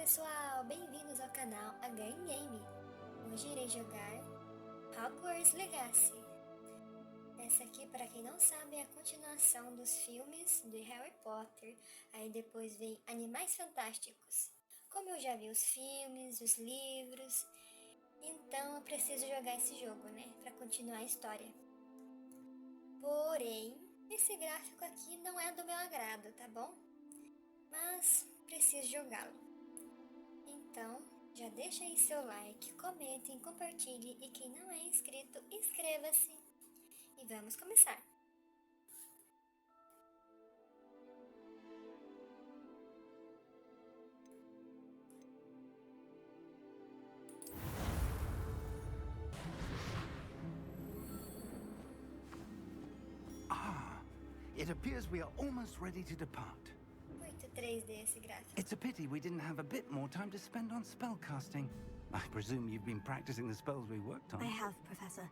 pessoal, bem-vindos ao canal Game. Hoje irei jogar Hogwarts Legacy. Essa aqui, para quem não sabe, é a continuação dos filmes de Harry Potter. Aí depois vem Animais Fantásticos. Como eu já vi os filmes, os livros, então eu preciso jogar esse jogo, né, para continuar a história. Porém, esse gráfico aqui não é do meu agrado, tá bom? Mas preciso jogá-lo. Então, já deixa aí seu like, comentem, compartilhe e quem não é inscrito, inscreva-se. E vamos começar. It appears we are almost ready to depart. Muito 3D esse gráfico. It's a pity we didn't have a bit more time to spend on spellcasting. I presume you've been practicing the spells we worked on. I have, Professor.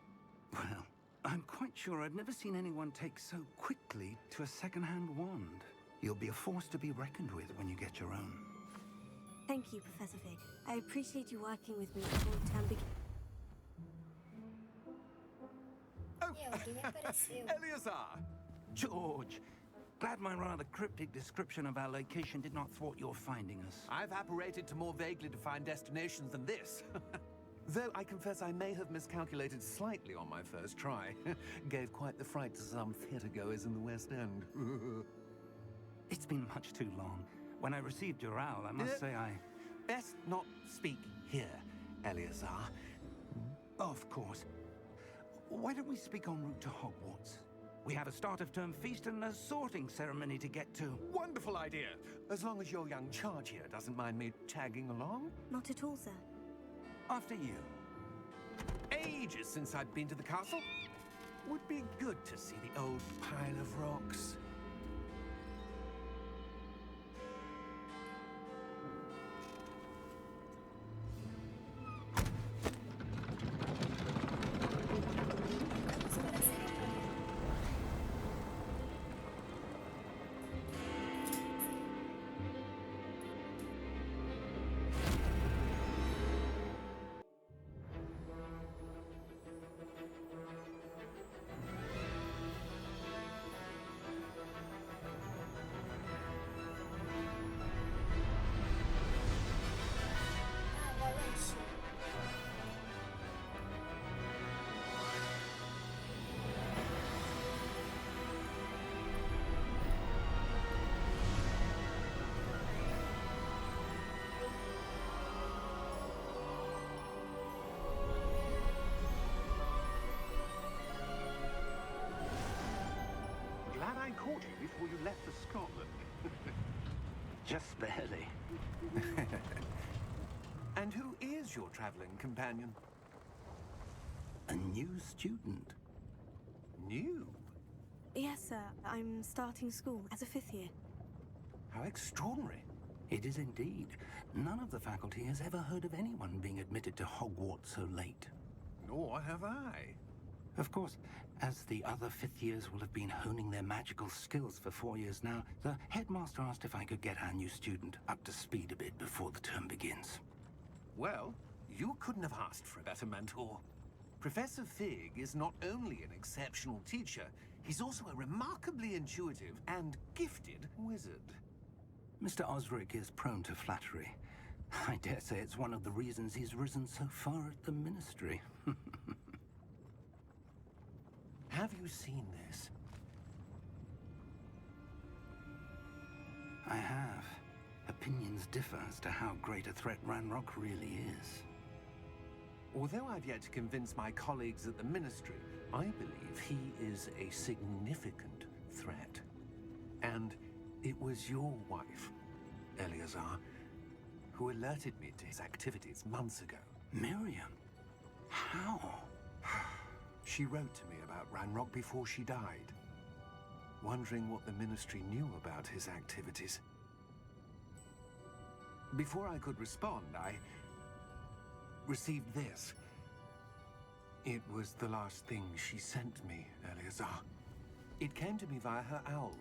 Well, I'm quite sure I've never seen anyone take so quickly to a second-hand wand. You'll be a force to be reckoned with when you get your own. Thank you, Professor Fig. I appreciate you working with me before the term begins. Alguém apareceu. Eleazar! George! Glad my rather cryptic description of our location did not thwart your finding us. I've apparated to more vaguely defined destinations than this. Though I confess I may have miscalculated slightly on my first try. Gave quite the fright to some theatre-goers in the West End. It's been much too long. When I received your owl, I must say I... Best not speak here, Eleazar. Of course. Why don't we speak en route to Hogwarts? We have a start-of-term feast and a sorting ceremony to get to. Wonderful idea! As long as your young charge here doesn't mind me tagging along. Not at all, sir. After you. Ages since I'd been to the castle. Would be good to see the old pile of rocks. Glad I caught you before you left for Scotland. Just barely. And who is your traveling companion? A new student. New? Yes, sir. I'm starting school as a fifth year. How extraordinary. It is indeed. None of the faculty has ever heard of anyone being admitted to Hogwarts so late. Nor have I. Of course, as the other fifth years will have been honing their magical skills for 4 years now, the headmaster asked if I could get our new student up to speed a bit before the term begins. Well, you couldn't have asked for a better mentor. Professor Fig is not only an exceptional teacher, he's also a remarkably intuitive and gifted wizard. Mr. Osric is prone to flattery. I dare say it's one of the reasons he's risen so far at the ministry. Have you seen this? I have. Opinions differ as to how great a threat Ranrock really is. Although I've yet to convince my colleagues at the Ministry, I believe he is a significant threat. And it was your wife, Eleazar, who alerted me to his activities months ago. Miriam? How? She wrote to me about Ranrock before she died, wondering what the Ministry knew about his activities. Before I could respond, I received this. It was the last thing she sent me, Eleazar. It came to me via her owl,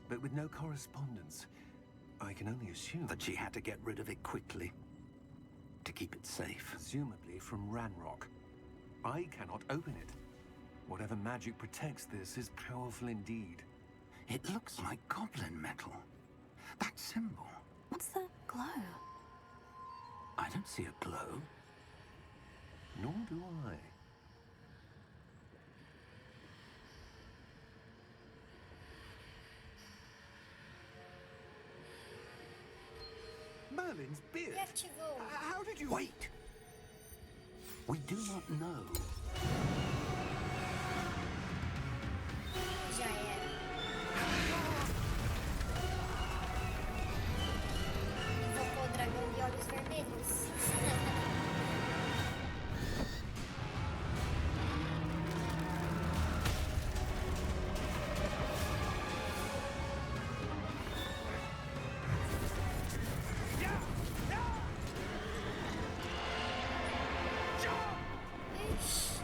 but with no correspondence. I can only assume That she had to get rid of it quickly to keep it safe. presumably from Ranrock. I cannot open it. Whatever magic protects this is powerful indeed. It looks like goblin metal. That symbol. What's the glow? I don't see a glow. Nor do I. Merlin's beard? E ativou. How did you... Wait! We do not know. Já era. Invocou o dragão de olhos vermelhos. Ixi.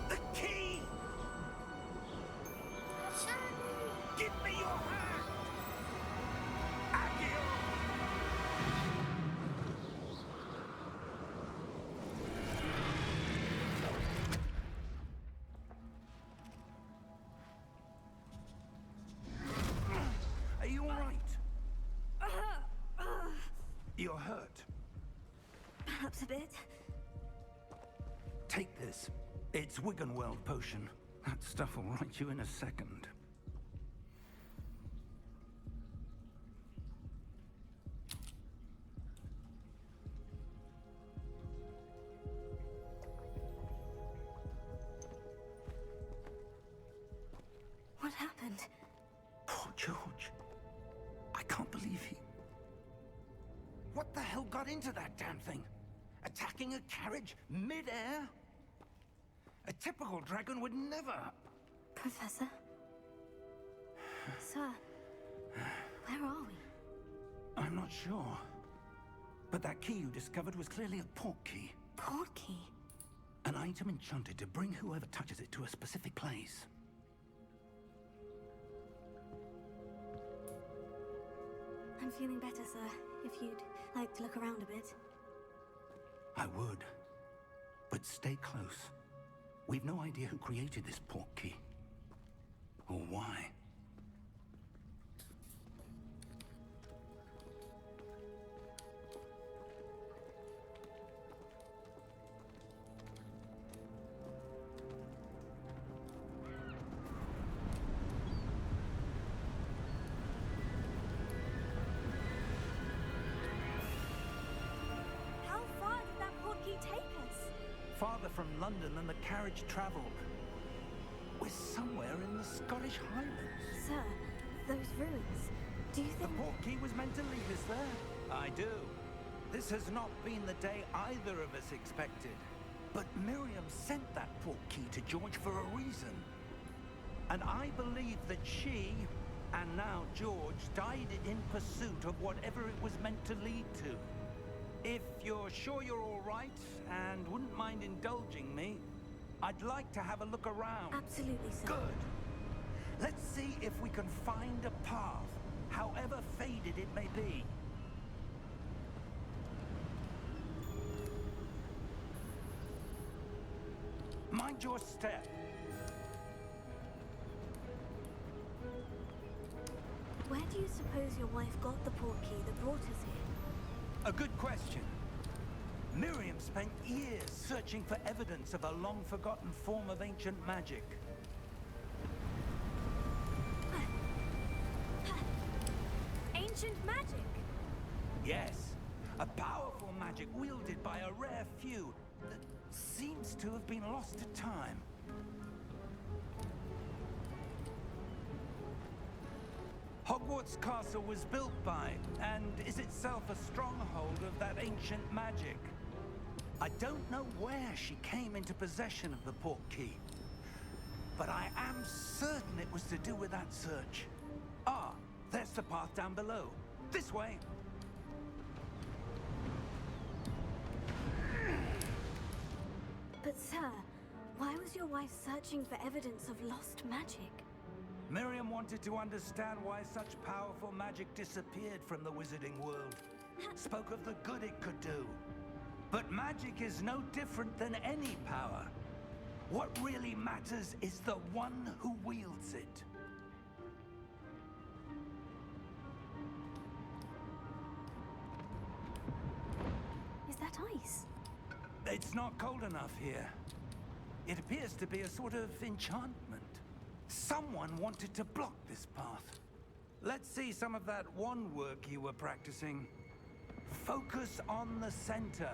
The key! A chave. Give me your hand! Accio! Are you all right? You're hurt. Perhaps a bit. Take this. It's Wiggenweld potion. That stuff will right you in a second. What happened? Poor George. I can't believe he... What the hell got into that damn thing? Attacking a carriage mid-air? A typical dragon would never... Professor? Sir, where are we? I'm not sure. But that key you discovered was clearly a port key. Port key? An item enchanted to bring whoever touches it to a specific place. I'm feeling better, sir. If you'd like to look around a bit. I would. But stay close. We've no idea who created this port key. Or why. How far did that port key take us? Farther from London than the carriage travelled. We're somewhere in the Scottish Highlands. Sir, those ruins. Do you The think... port key was meant to lead us there. I do. This has not been the day either of us expected. But Miriam sent that port key to George for a reason. And I believe that she, and now George, died in pursuit of whatever it was meant to lead to. If you're sure you're all right and wouldn't mind indulging me, I'd like to have a look around. Absolutely, sir. Good. Let's see if we can find a path, however faded it may be. Mind your step. Where do you suppose your wife got the port key that brought us here? A good question. Miriam spent years searching for evidence of a long-forgotten form of ancient magic. Ancient magic? Yes, a powerful magic wielded by a rare few that seems to have been lost to time. Hogwarts Castle was built by, and is itself a stronghold of that ancient magic. I don't know where she came into possession of the port key, but I am certain it was to do with that search. Ah, there's the path down below. This way. But sir, why was your wife searching for evidence of lost magic? Miriam wanted to understand why such powerful magic disappeared from the wizarding world. Spoke of the good it could do. But magic is no different than any power. What really matters is the one who wields it. Is that ice? It's not cold enough here. It appears to be a sort of enchantment. Someone wanted to block this path. Let's see some of that wand work you were practicing. Focus on the center.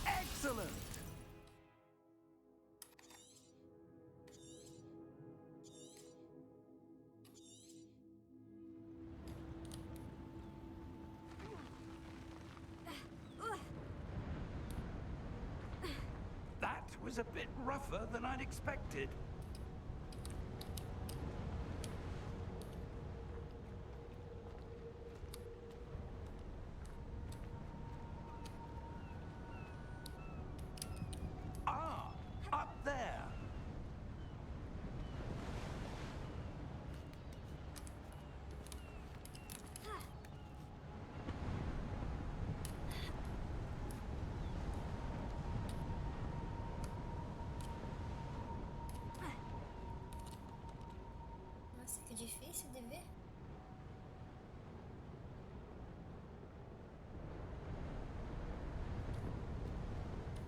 Excellent! That was a bit rougher than I'd expected. Ah, up there. Nossa, que difícil de ver.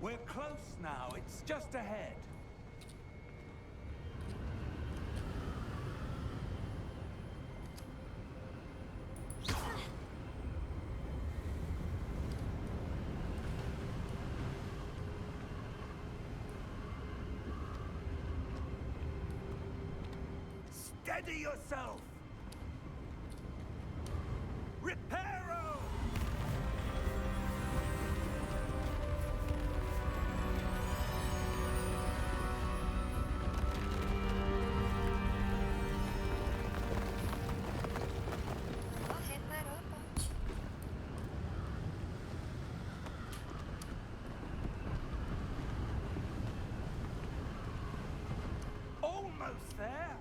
We're close now. It's just ahead. Steady yourself! Reparo! Ó, reparou a ponte. Almost there!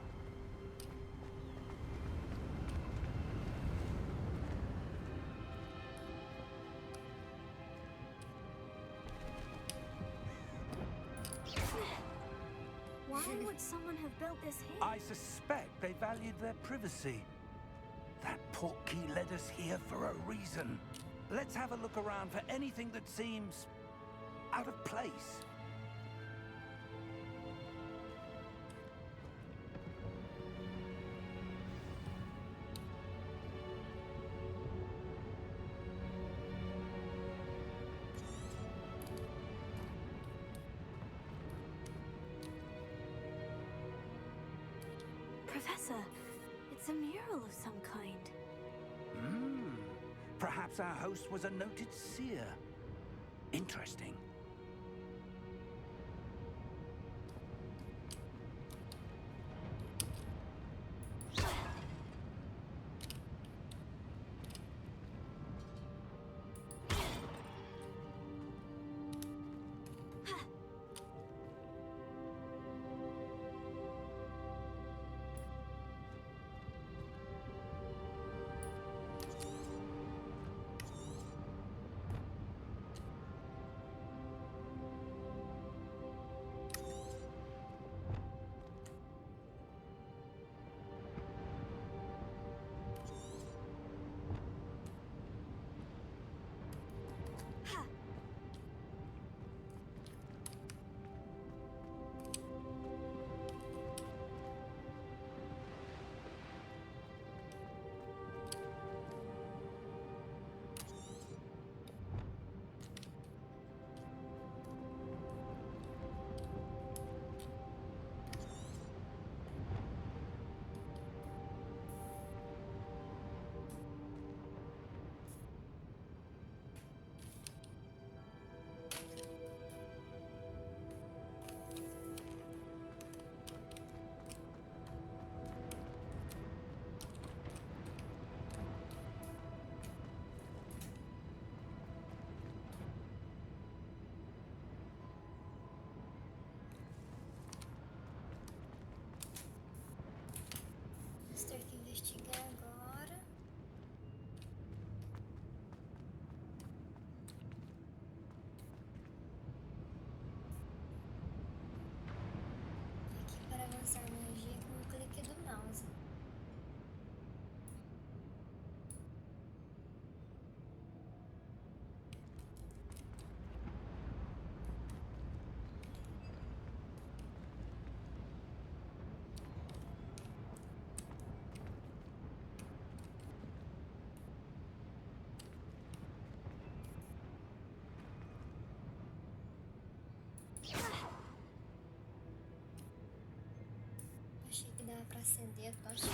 Why would someone have built this here? I suspect they valued their privacy. That portkey led us here for a reason. Let's have a look around for anything that seems out of place. Professor, it's a mural of some kind. Perhaps our host was a noted seer. Interesting. dá pra acender a tocha.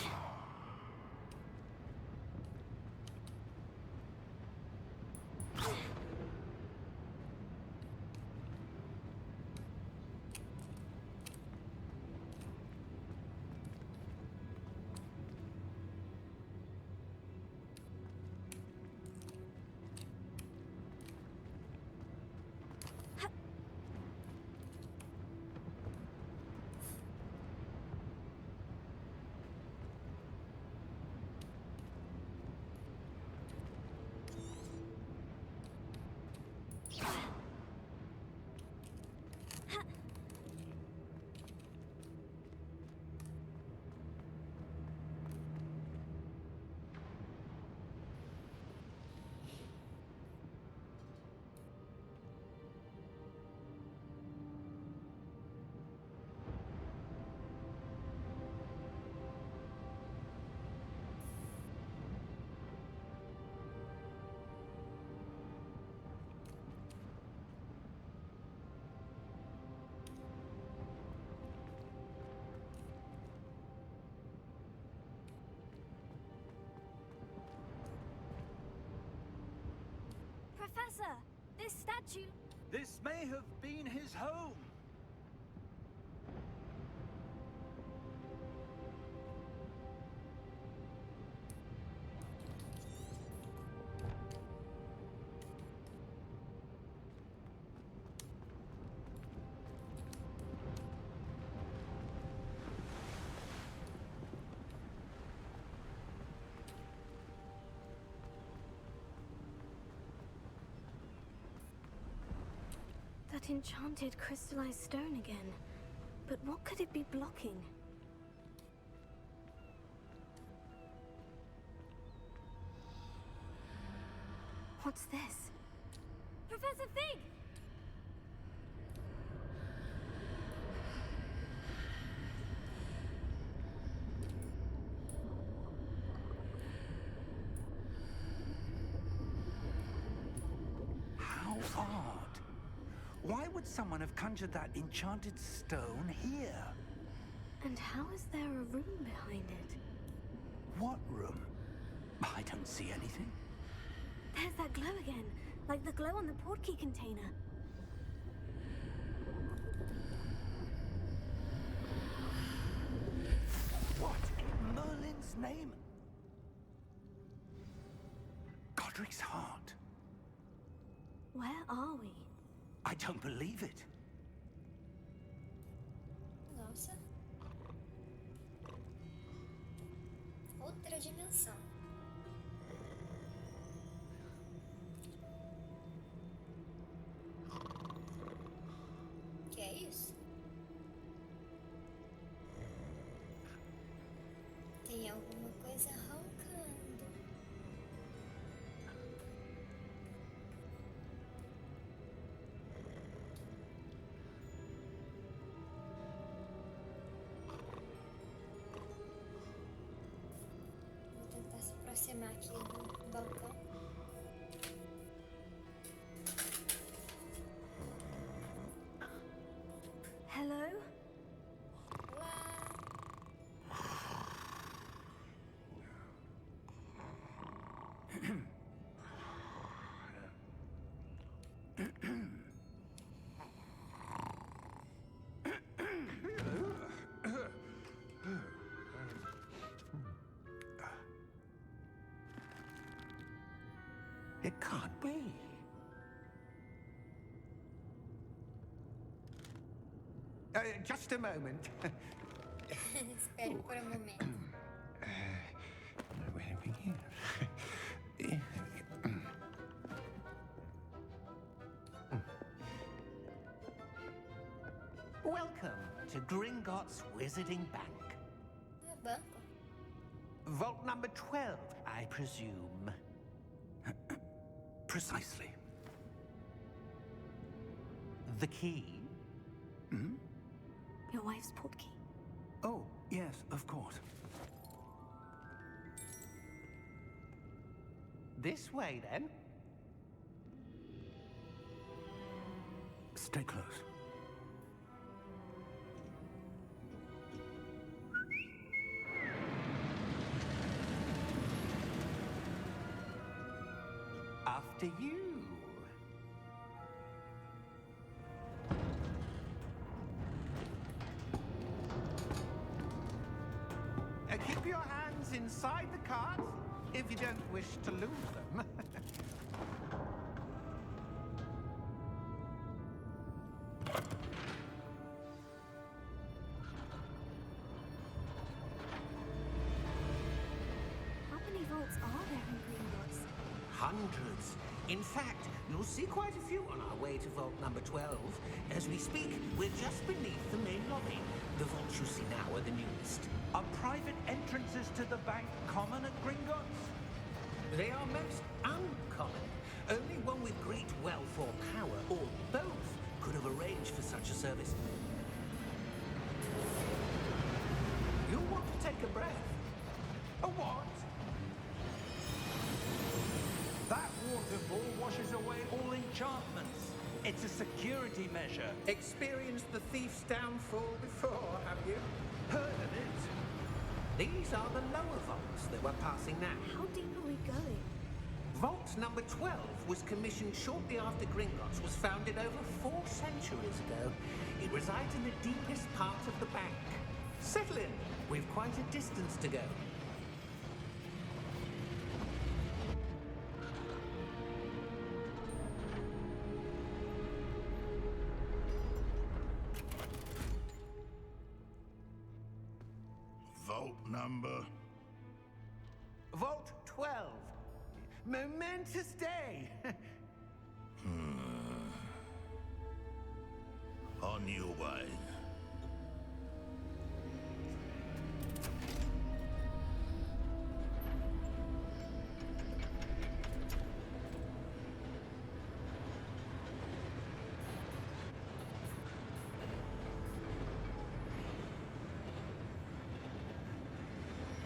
Professor, this statue... This may have been his home. That enchanted crystallized stone again. But what could it be blocking? What's this? Professor Fig! How odd. Why would someone have conjured that enchanted stone here? And how is there a room behind it? What room? I don't see anything. There's that glow again, like the glow on the portkey container. What in Merlin's name? Godric's heart. Where are we? I don't believe it. Nossa. Outra dimensão. Que é isso? Tem alguma coisa roncando. Vou tentar se aproximar aqui do balcão. Hello? It can't be. Just a moment. Espere por um momento. Where do we begin? Welcome to Gringotts Wizarding Bank. No banco. Vault number 12, I presume. Precisely. The key? Your wife's portkey. Oh, yes, of course. This way, then. Stay close. after you. Keep your hands inside the cart if you don't wish to lose them. How many vaults are there in Gringotts? Hundreds. In fact, you'll see quite a few on our way to vault number 12. As we speak, we're just beneath the main lobby. The vaults you see now are the newest. Are private entrances to the bank common at Gringotts? They are most uncommon. Only one with great wealth or power, or both, could have arranged for such a service. You'll want to take a breath. A what? That waterfall washes away all enchantments. It's a security measure. Experienced the thief's downfall before, have you? Heard of it? These are the lower vaults that we're passing now. How deep are we going? Vault number 12 was commissioned shortly after Gringotts was founded over 4 centuries ago. It resides in the deepest part of the bank. Settle in. We've quite a distance to go. Vault number? Vault 12. Momentous day. On your way.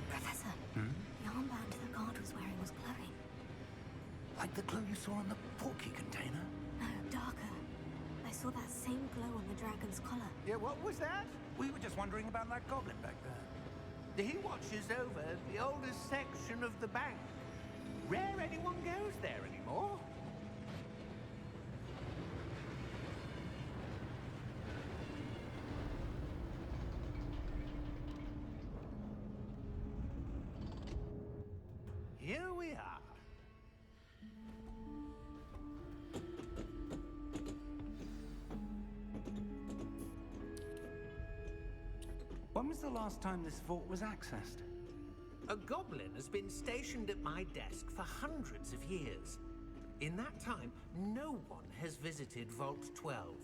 Professor, the armband the guard was wearing was glowing. Like the glow you saw on the porky container? No, darker. I saw that same glow on the dragon's collar. Yeah, what was that? We were just wondering about that goblin back there. He watches over the oldest section of the bank. Rare anyone goes there anymore. Here we are. When was the last time this vault was accessed? A goblin has been stationed at my desk for hundreds of years. In that time, no one has visited Vault 12.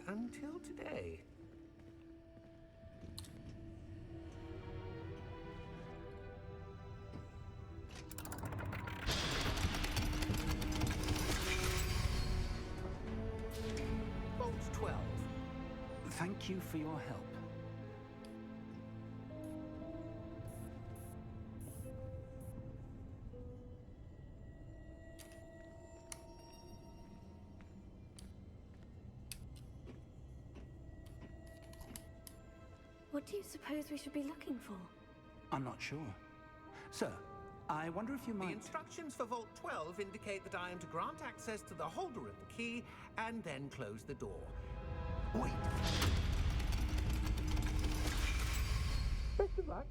Until today. Vault 12. Thank you for your help. What do you suppose we should be looking for? I'm not sure. Sir, I wonder if you The might... instructions for Vault 12 indicate that I am to grant access to the holder of the key and then close the door. Wait. Best of luck.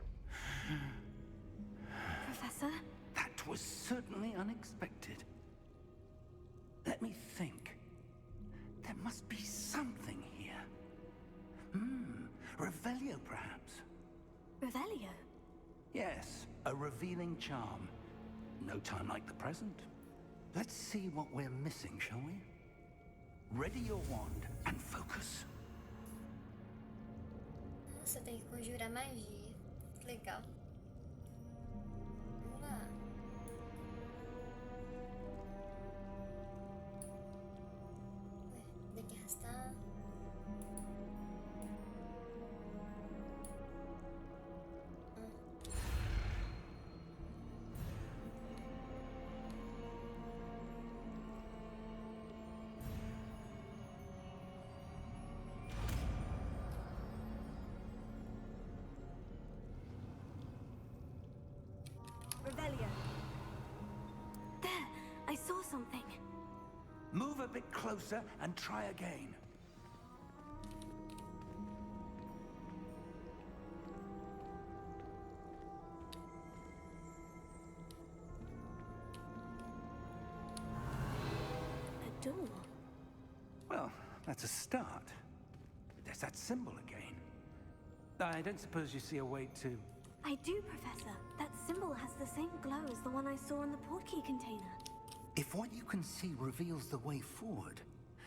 Professor? That was certainly unexpected. Let me think. There must be something here. Revelio, perhaps? Revelio? Yes, a revealing charm. No time like the present. Let's see what we're missing, shall we? Ready your wand and focus. Nossa, tem que conjurar magia. Que legal. Vamos lá. Ué, tem que arrastar. something. Move a bit closer and try again. A door. Well, that's a start. There's that symbol again. I don't suppose you see a way to... I do, Professor. That symbol has the same glow as the one I saw in the portkey container. If what you can see reveals the way forward,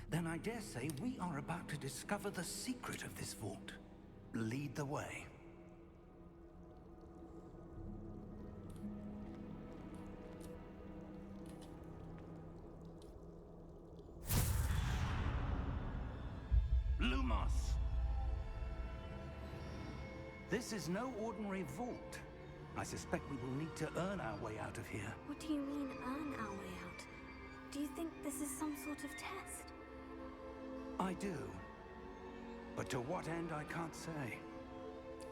then I dare say we are about to discover the secret of this vault. Lead the way. Lumos! This is no ordinary vault. I suspect we will need to earn our way out of here. What do you mean, earn our way out? Do you think this is some sort of test? I do. But to what end, I can't say.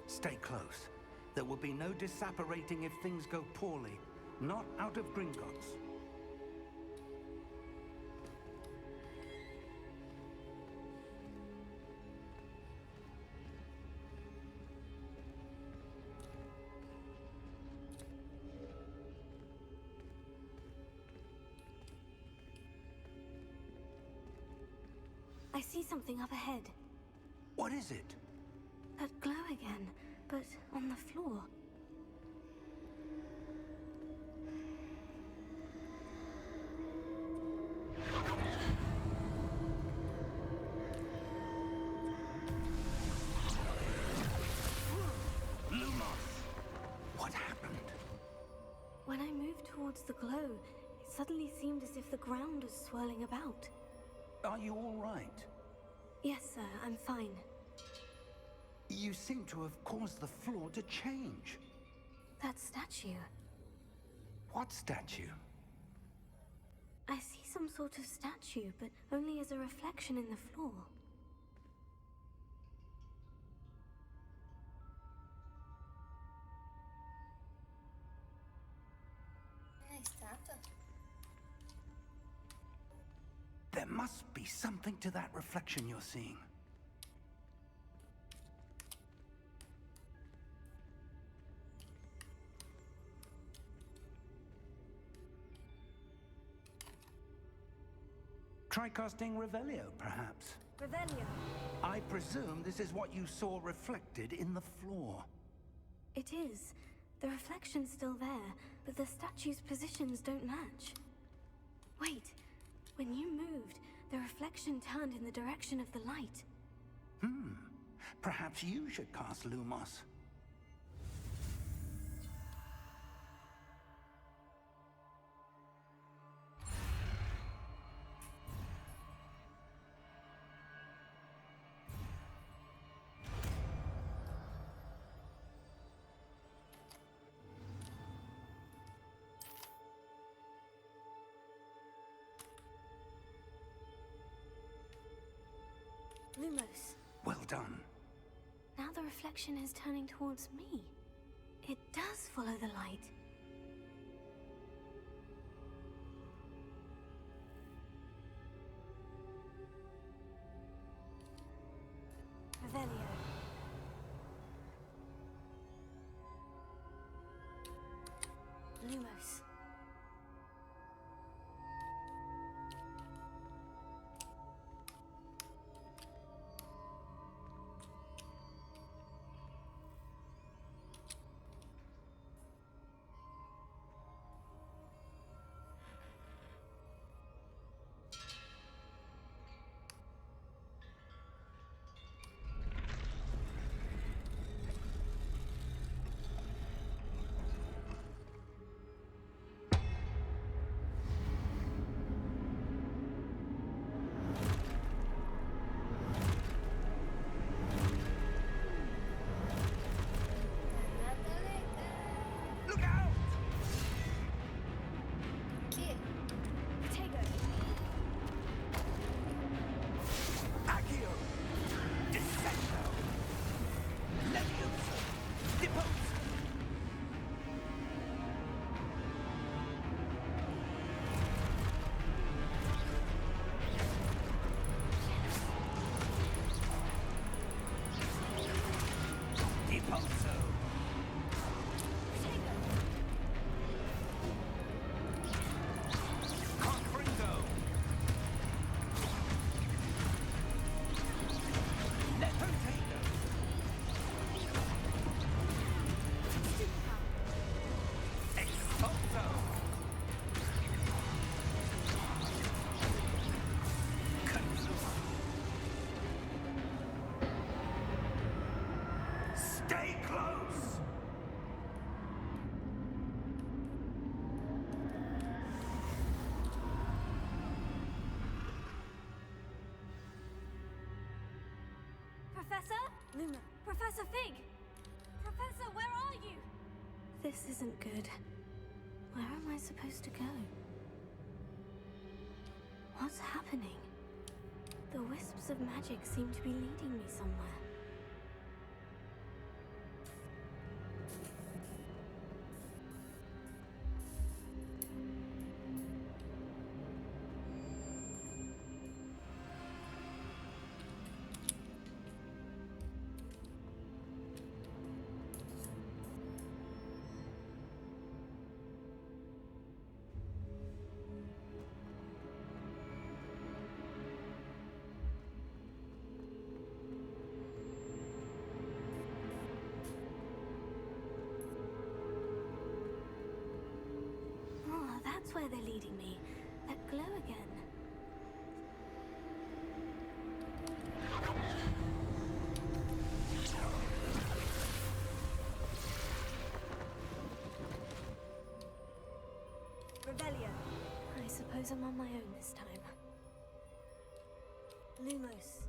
Stay close. There will be no disapparating if things go poorly. Not out of Gringotts. I see something up ahead. What is it? That glow again, but on the floor. Lumos! What happened? When I moved towards the glow, it suddenly seemed as if the ground was swirling about. Are you all right? Yes, sir, I'm fine. You seem to have caused the floor to change. That statue. What statue? I see some sort of statue, but only as a reflection in the floor. Estátua? There must be something to that reflection you're seeing. Try casting Revelio, perhaps. Revelio. I presume this is what you saw reflected in the floor. It is. The reflection's still there, but the statue's positions don't match. Wait. When you moved, the reflection turned in the direction of the light. Perhaps you should cast Lumos. Lumos. Well done. Now the reflection is turning towards me. It does follow the light. Revelio. Lumos. Expulso! Confringo! Lepotato! Expulso! Consuma! Stay close! Professor? Luma. Professor Fig! Professor, where are you? This isn't good. Where am I supposed to go? What's happening? The wisps of magic seem to be leading me somewhere. Oh, that's where they're leading me. That glow again. Rebellion. I suppose I'm on my own this time. Lumos.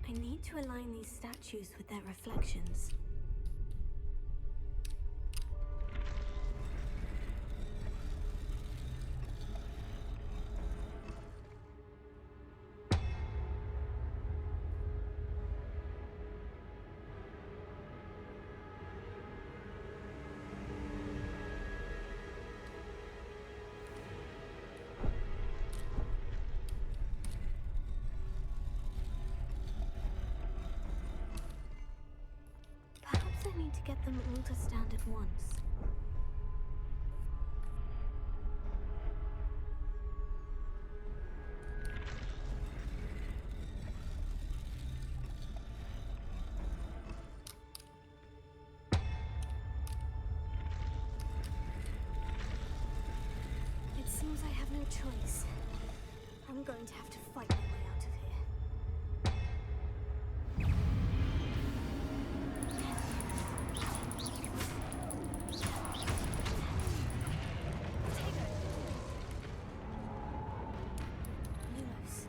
I need to align these statues with their reflections. Perhaps I need to get them all to stand at once. It seems I have no choice. I'm going to have to fight my way out of here. Lumos.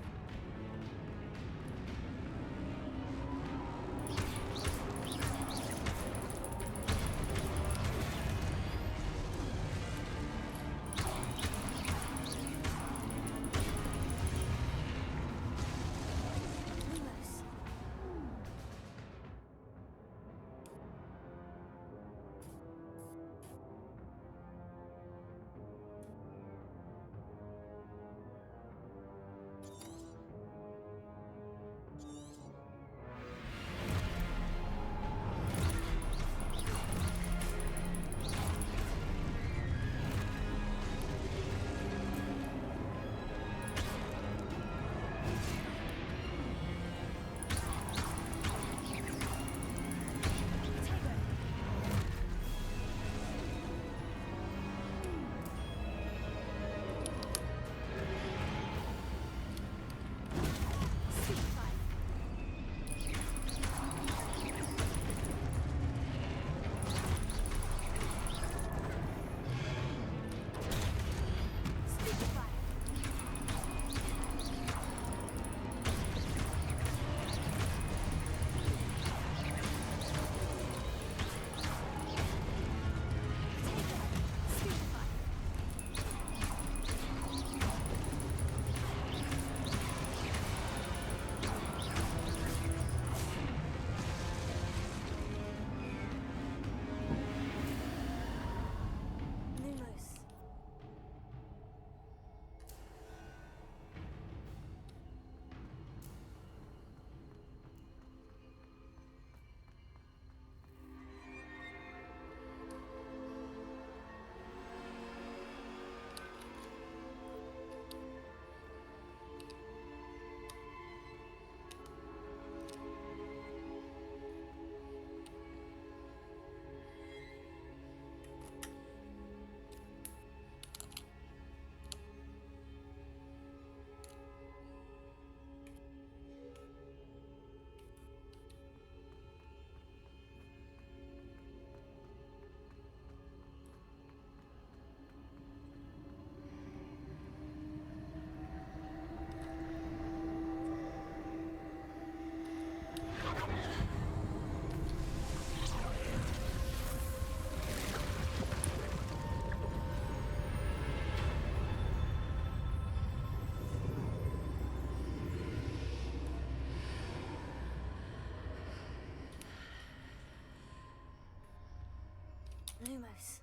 Lumos.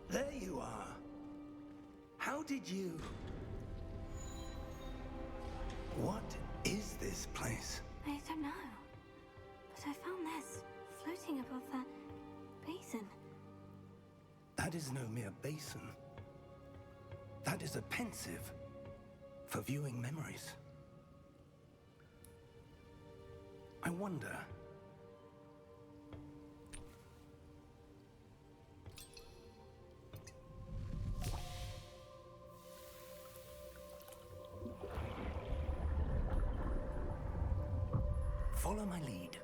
There you are. How did you... What is this place? I don't know. But I found this floating above that basin. That is no mere basin. That is a pensive for viewing memories. I wonder... Follow my lead.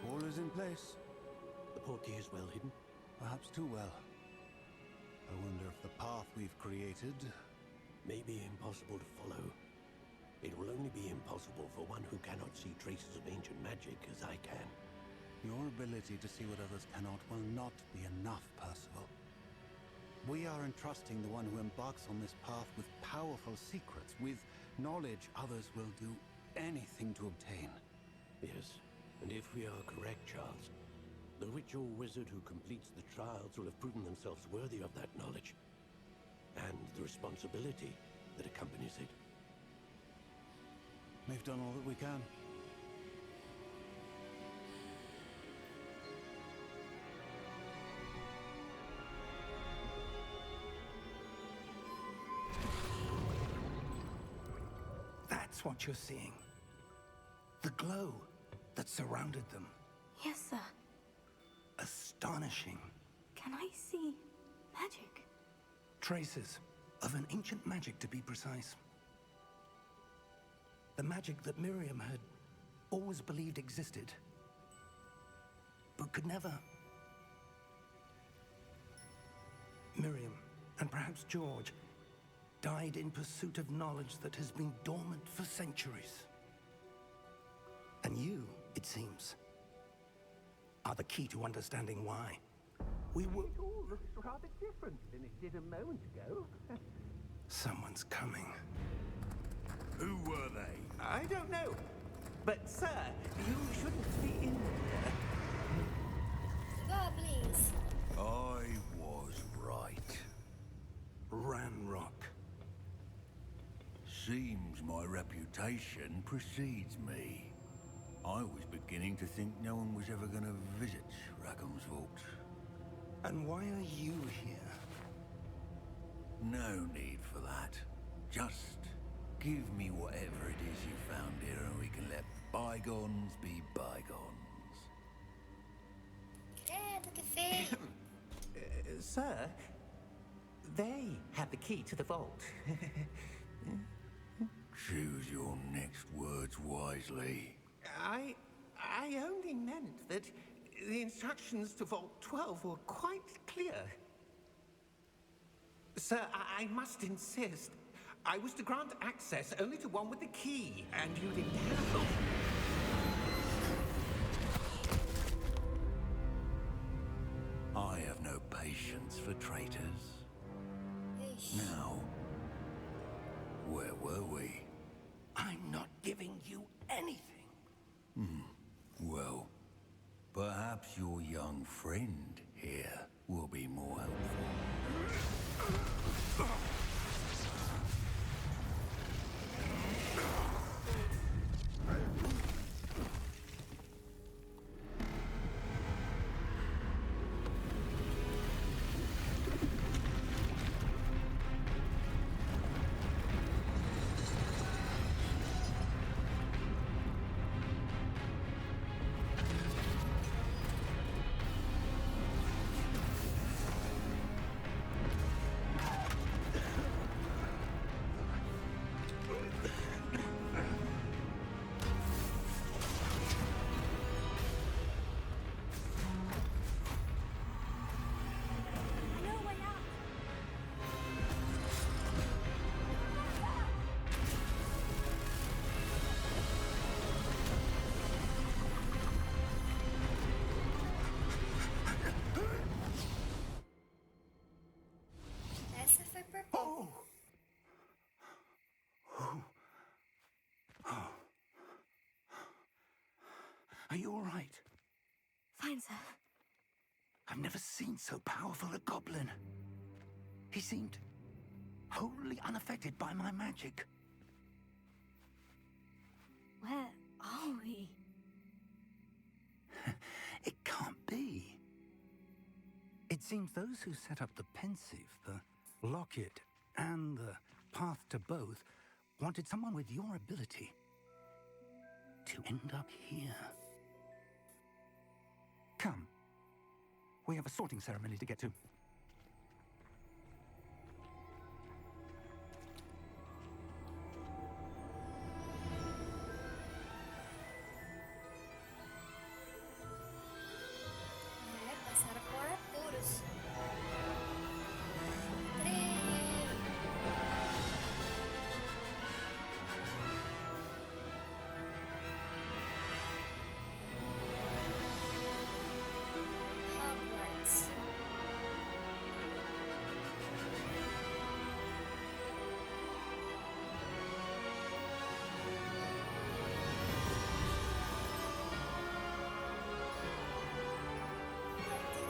All is in place. The portkey is well hidden. Perhaps too well. I wonder if the path we've created... May be impossible to follow. It will only be impossible for one who cannot see traces of ancient magic as I can. Your ability to see what others cannot will not be enough, Percival. We are entrusting the one who embarks on this path with powerful secrets, with knowledge others will do anything to obtain. Yes, and if we are correct, Charles, the ritual wizard who completes the trials will have proven themselves worthy of that knowledge, and the responsibility that accompanies it. We've done all that we can. That's what you're seeing. The glow that surrounded them. Yes, sir. Astonishing. Can I see magic? Traces of an ancient magic, to be precise. The magic that Miriam had always believed existed, but could never. Miriam, and perhaps George, died in pursuit of knowledge that has been dormant for centuries. And you, it seems, are the key to understanding why. We will... It all looks rather different than it did a moment ago. Someone's coming. Who were they? I don't know. But, sir, you shouldn't be in here. Go, please. I was right. Ranrock. Seems my reputation precedes me. I was beginning to think no one was ever going to visit Rackham's vault. And why are you here? No need for that. Just give me whatever it is you found here and we can let bygones be bygones. Credo, que feio. Sir, they have the key to the vault. Choose your next words wisely. I only meant that the instructions to Vault 12 were quite clear. Sir, I must insist. I was to grant access only to one with the key, and you didn't have. I have no patience for traitors. Ixi. Now, where were we? I'm not giving you anything. Well, perhaps your young friend here will be more helpful. never seen so powerful a goblin. He seemed wholly unaffected by my magic. Where are we? It can't be. It seems those who set up the pensive, the locket, and the path to both wanted someone with your ability to end up here. Come. We have a sorting ceremony to get to. Passar por apuros. Hogwarts.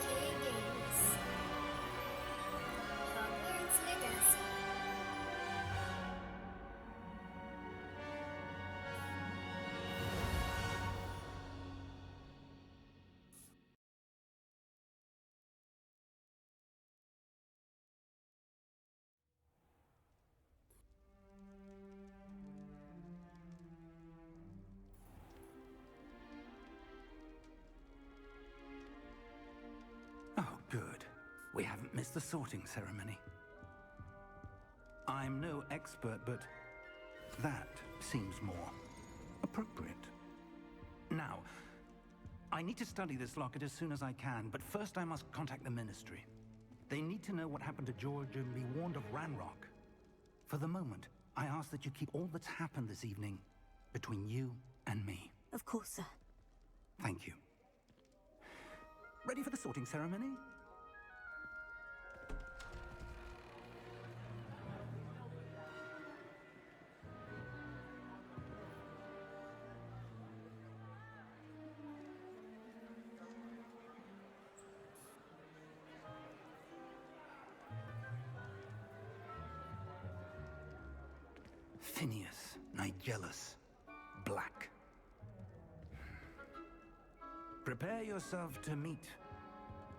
Games. Hogwarts Legacy. Oh, good. We haven't missed the sorting ceremony. I'm no expert, but that seems more appropriate. Now, I need to study this locket as soon as I can, but first I must contact the Ministry. They need to know what happened to George and be warned of Ranrock. For the moment, I ask that you keep all that's happened this evening between you and me. Of course, sir. Thank you. Ready for the sorting ceremony? Phineas, Nigellus, Black. Prepare yourself to meet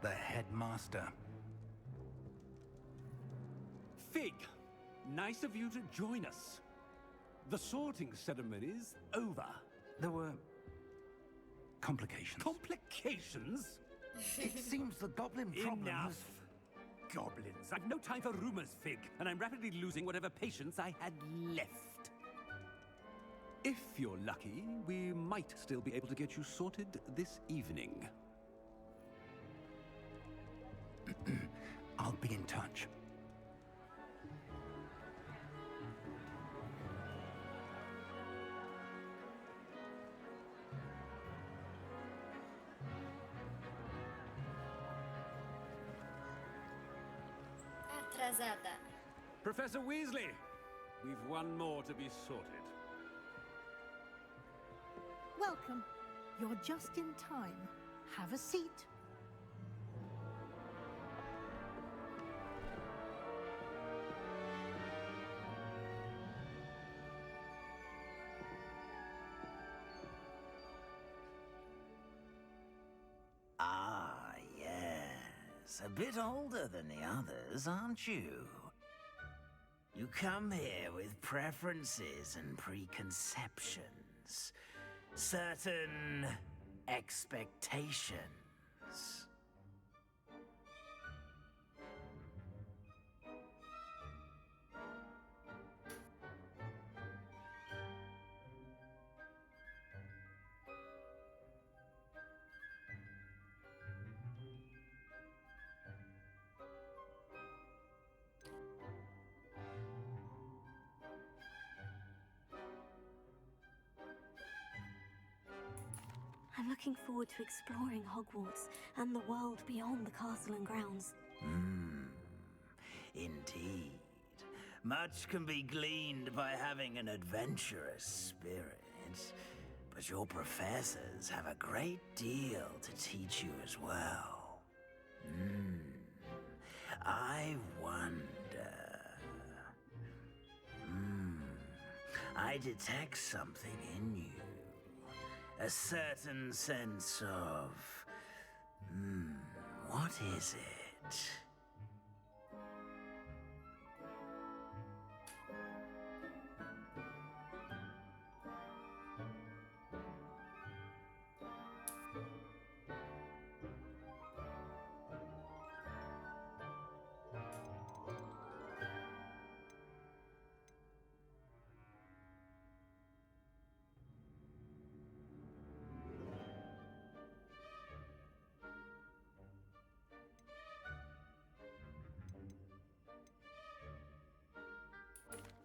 the headmaster. Fig, nice of you to join us. The sorting ceremony's over. There were complications. Complications? It seems the goblin problem Enough. has... Goblins. I've no time for rumors, Fig, and I'm rapidly losing whatever patience I had left. If you're lucky, we might still be able to get you sorted this evening. I'll be in touch. Atrasada. Professor Weasley, we've one more to be sorted. Welcome. You're just in time. Have a seat. Ah, yes. A bit older than the others, aren't you? You come here with preferences and preconceptions. Certain expectations. I'm looking forward to exploring Hogwarts and the world beyond the castle and grounds. Indeed. Much can be gleaned by having an adventurous spirit. But your professors have a great deal to teach you as well. I wonder... I detect something in you. A certain sense of... what is it?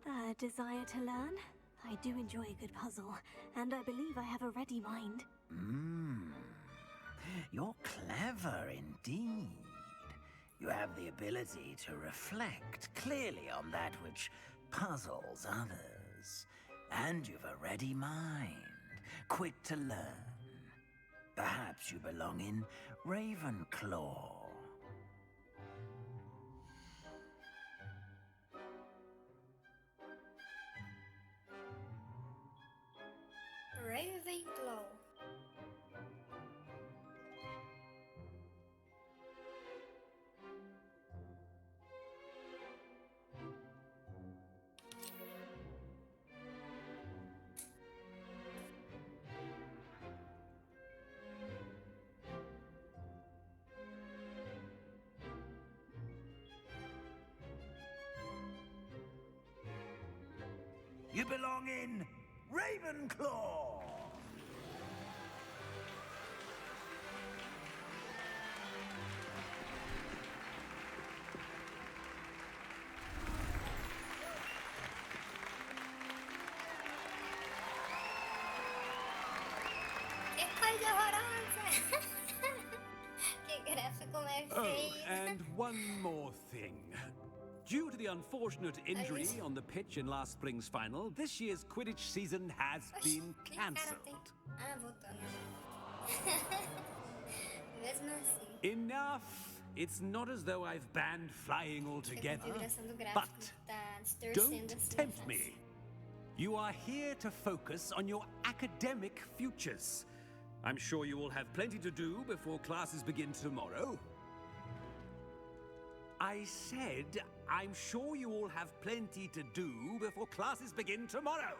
A desire to learn? I do enjoy a good puzzle, and I believe I have a ready mind. You're clever indeed. You have the ability to reflect clearly on that which puzzles others. And you've a ready mind, quick to learn. Perhaps you belong in Ravenclaw. Ravenclaw. You belong in Ravenclaw! Que coisa horrorosa! Que gráfico mais feio! And one more thing. Due to the unfortunate injury on the pitch in last spring's final, this year's Quidditch season has been cancelled. Ah, voltou. Mesmo assim. Enough! It's not as though I've banned flying altogether, A configuração do gráfico but tá distorcendo don't assim, tempt faz. me. You are here to focus on your academic futures. I'm sure you will have plenty to do before classes begin tomorrow. I said, I'm sure you all have plenty to do before classes begin tomorrow.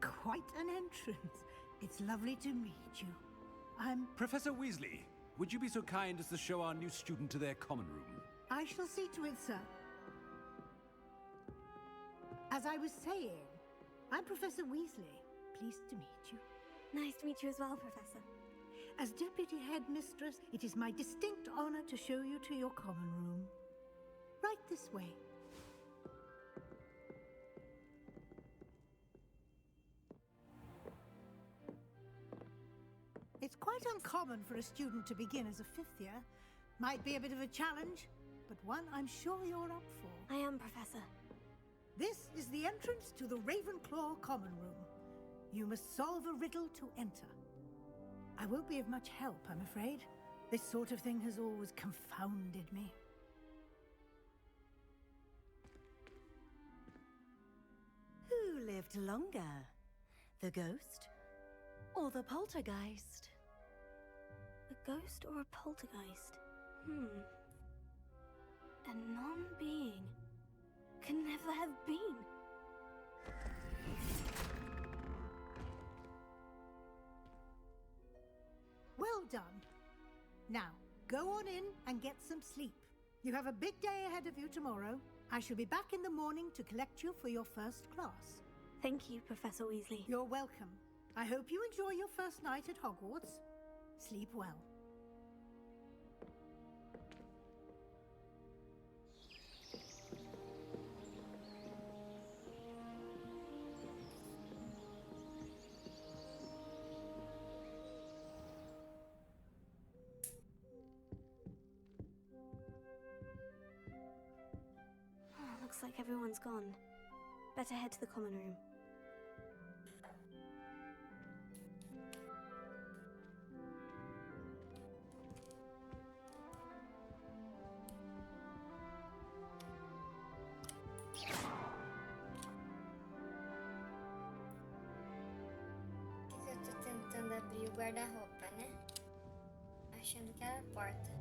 Quite an entrance. It's lovely to meet you. I'm... Professor Weasley, would you be so kind as to show our new student to their common room? I shall see to it, sir. As I was saying, I'm Professor Weasley. Pleased to meet you. Nice to meet you as well, Professor. As Deputy Headmistress, it is my distinct honor to show you to your common room. Right this way. It's quite uncommon for a student to begin as a fifth year. Might be a bit of a challenge, but one I'm sure you're up for. I am, Professor. This is the entrance to the Ravenclaw common room. You must solve a riddle to enter. I won't be of much help, I'm afraid. This sort of thing has always confounded me. Who lived longer? The ghost or the poltergeist? A ghost or a poltergeist? A non-being can never have been. Well done. Now, go on in and get some sleep. You have a big day ahead of you tomorrow. I shall be back in the morning to collect you for your first class. Thank you, Professor Weasley. You're welcome. I hope you enjoy your first night at Hogwarts. Sleep well. Looks like everyone's gone. Better head to the common room. Abri o guarda-roupa, né? Achando que era a porta.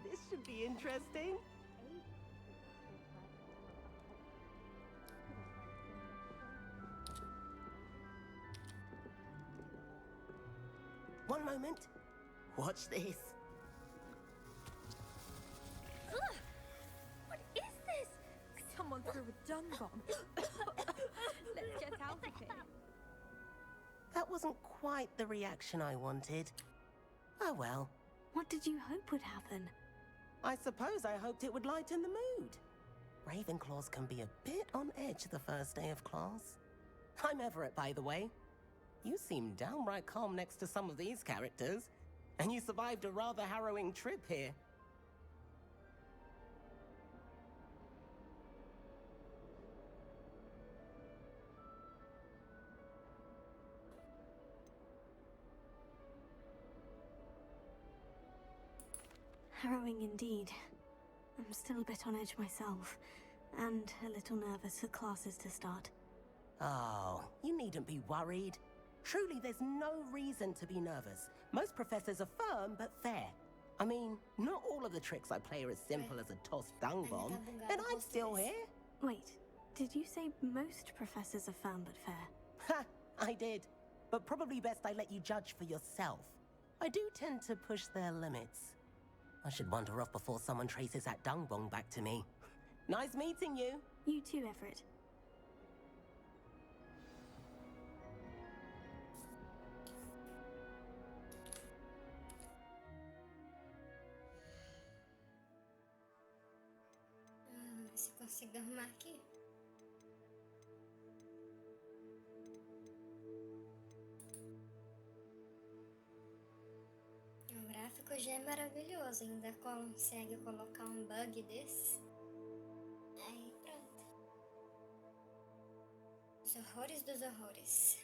This should be interesting. One moment. Watch this. What is this? Someone threw a dung bomb. Let's get out of here. That wasn't quite the reaction I wanted. Oh well. What did you hope would happen? I suppose I hoped it would lighten the mood. Ravenclaws can be a bit on edge the first day of class. I'm Everett, by the way. You seem downright calm next to some of these characters, and you survived a rather harrowing trip here. Harrowing indeed. I'm still a bit on edge myself, and a little nervous for classes to start. Oh, you needn't be worried. Truly, there's no reason to be nervous. Most professors are firm but fair. I mean, not all of the tricks I play are as simple as a tossed dung bomb, and I'm still here. Wait, did you say most professors are firm but fair? Ha! I did. But probably best I let you judge for yourself. I do tend to push their limits. I should wander off before someone traces that dung bomb back to me. Nice meeting you. You too, Everett. Ver se consigo arrumar aqui. O gráfico já é maravilhoso, ainda consegue colocar um bug desse. Aí pronto. Os horrores dos horrores.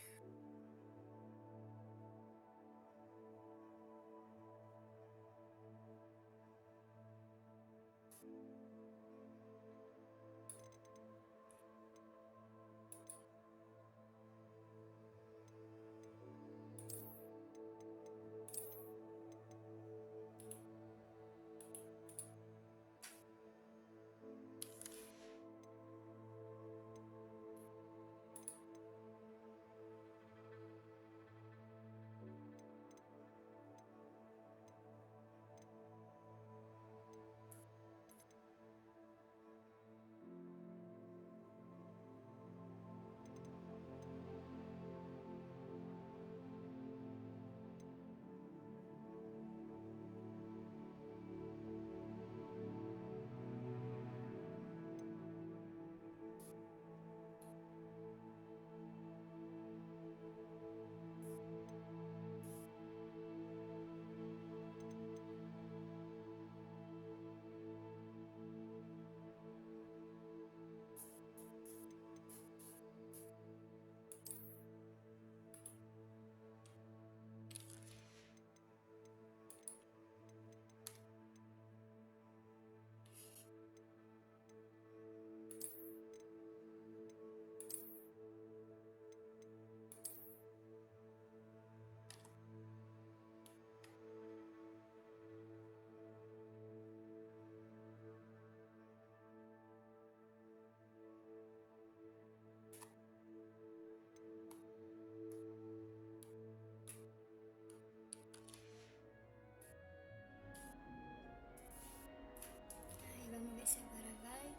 Vamos ver se agora vai.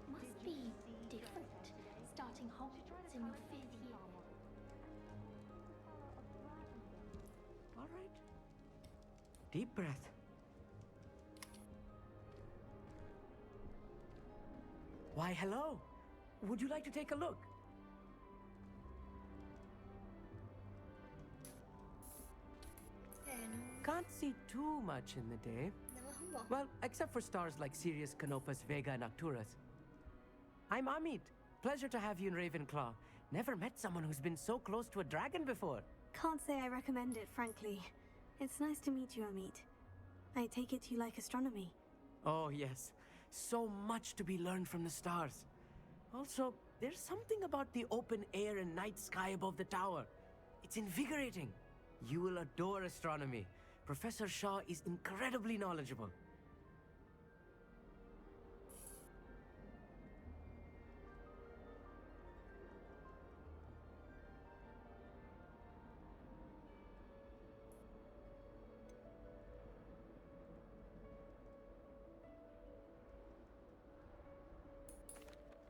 Must be different, starting Hogwarts in your 5th year. All right. Deep breath. Why, hello. Would you like to take a look? Can't see too much in the day. Não arrumou. Well, except for stars like Sirius, Canopus, Vega, and Arcturus. I'm Amit. Pleasure to have you in Ravenclaw. Never met someone who's been so close to a dragon before. Can't say I recommend it, frankly. It's nice to meet you, Amit. I take it you like astronomy. Oh, yes. So much to be learned from the stars. Also, there's something about the open air and night sky above the tower. It's invigorating. You will adore astronomy. Professor Shaw is incredibly knowledgeable.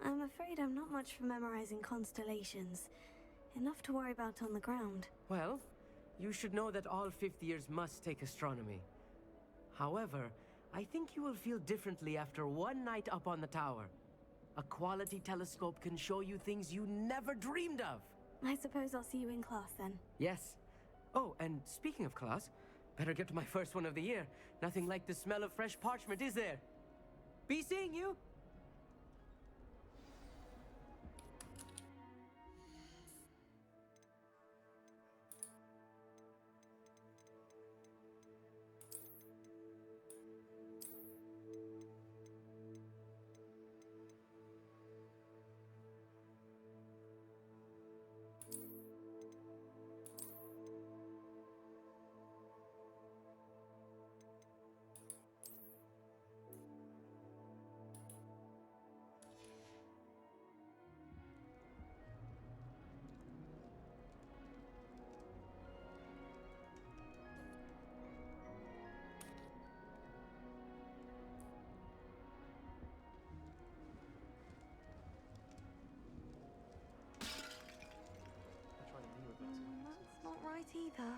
I'm afraid I'm not much for memorizing constellations. Enough to worry about on the ground. Well, you should know that all fifth years must take astronomy. However, I think you will feel differently after one night up on the tower. A quality telescope can show you things you never dreamed of. I suppose I'll see you in class then. Yes. Oh, and speaking of class, better get to my first one of the year. Nothing like the smell of fresh parchment, is there? Be seeing you! That's not right either.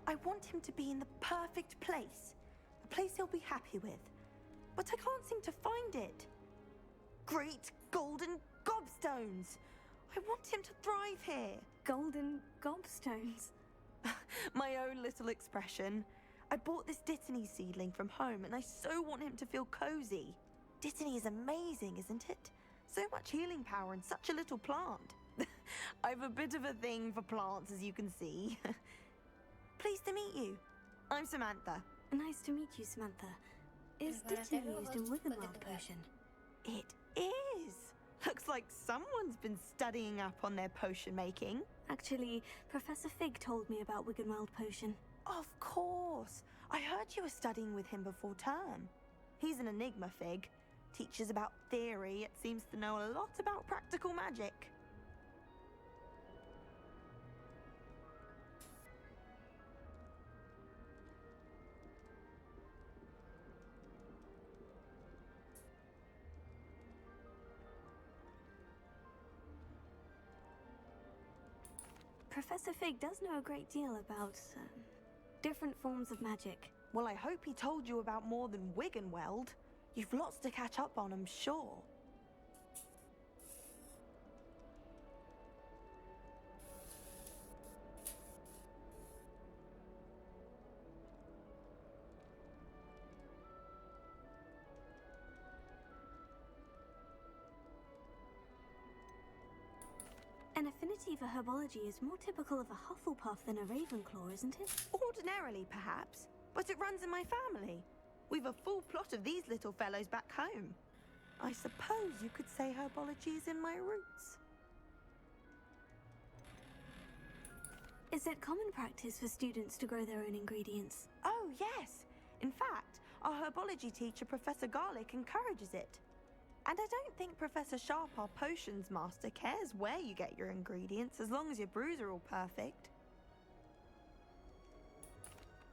I want him to be in the perfect place. A place he'll be happy with. But I can't seem to find it. Great golden gobstones! I want him to thrive here. Golden gobstones? My own little expression. I bought this Dittany seedling from home and I so want him to feel cozy. Dittany is amazing, isn't it? So much healing power in such a little plant. I've a bit of a thing for plants, as you can see. Pleased to meet you. I'm Samantha. Nice to meet you, Samantha. Is Dittany used in Wiggenweld potion? It is. Looks like someone's been studying up on their potion making. Actually, Professor Fig told me about Wiggenweld potion. Of course. I heard you were studying with him before term. He's an enigma, Fig. Teaches about theory, yet seems to know a lot about practical magic. Professor Fig does know a great deal about different forms of magic. Well, I hope he told you about more than Wiggenweld. You've lots to catch up on, I'm sure. An affinity for herbology is more typical of a Hufflepuff than a Ravenclaw, isn't it? Ordinarily, perhaps, but it runs in my family. We've a full plot of these little fellows back home. I suppose you could say herbology is in my roots. Is it common practice for students to grow their own ingredients? Oh, yes. In fact, our herbology teacher, Professor Garlick, encourages it. And I don't think Professor Sharp, our potions master, cares where you get your ingredients, as long as your brews are all perfect.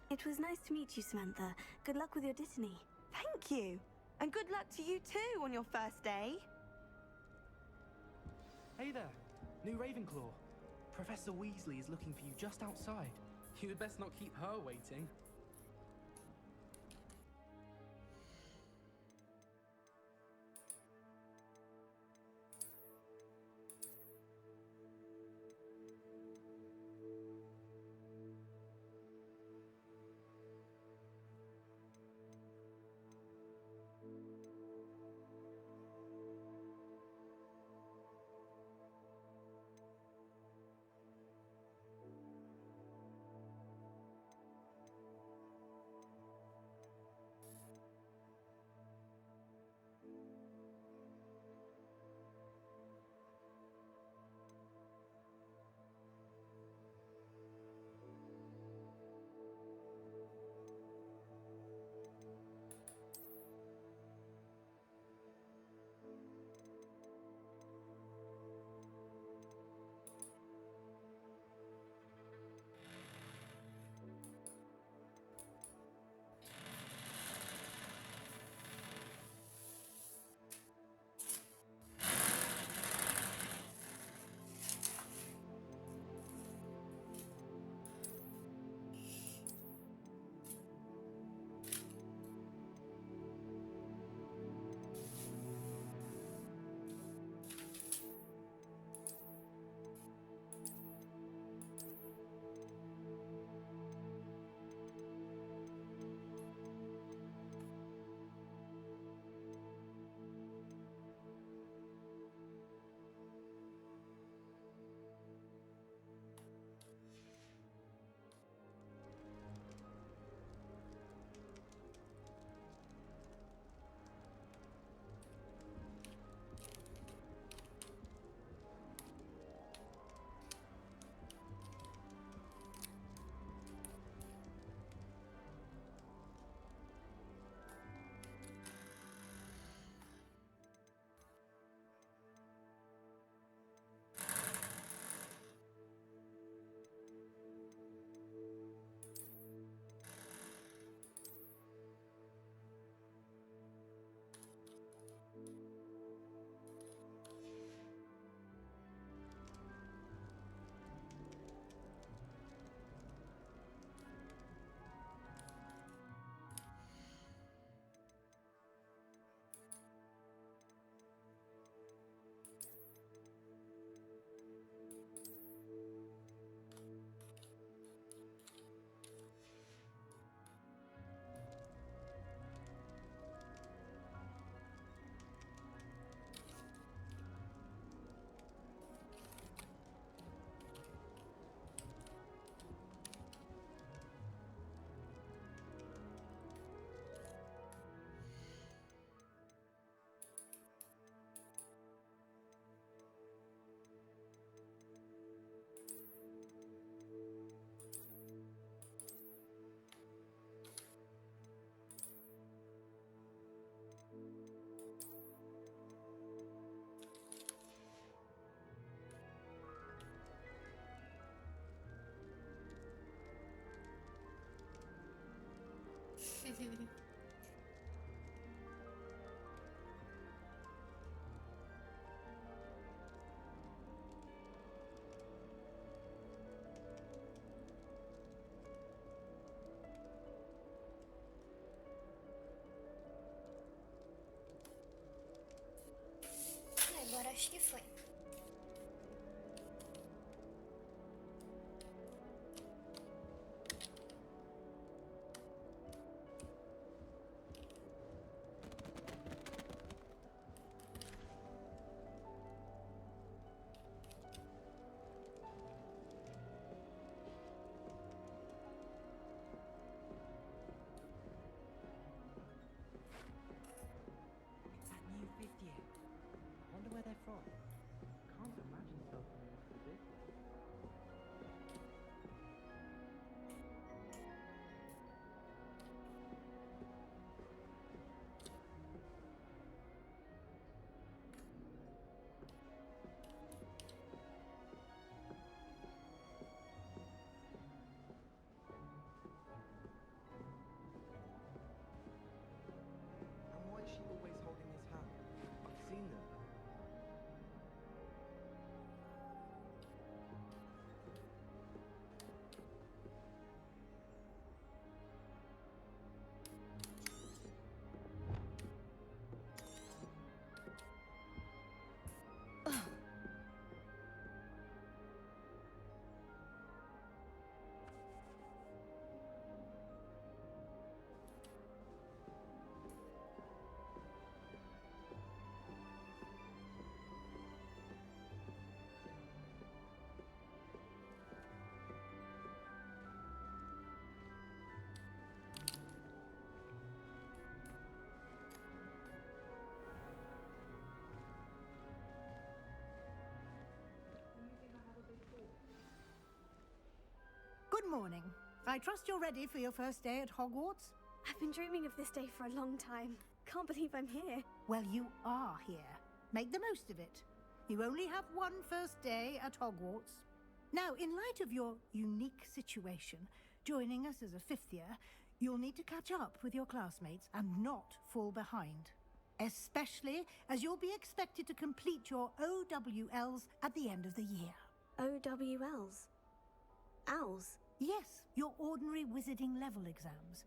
It was nice to meet you, Samantha. Good luck with your Dittany. Thank you. And good luck to you too on your first day. Hey there, new Ravenclaw. Professor Weasley is looking for you just outside. You'd best not keep her waiting. Agora acho que foi. It's that new fifth year. I wonder where they're from. Good morning. I trust you're ready for your first day at Hogwarts? I've been dreaming of this day for a long time. Can't believe I'm here. Well, you are here. Make the most of it. You only have one first day at Hogwarts. Now, in light of your unique situation, joining us as a fifth year, you'll need to catch up with your classmates and not fall behind. Especially as you'll be expected to complete your OWLs at the end of the year. OWLs? Owls? Yes, your ordinary wizarding level exams.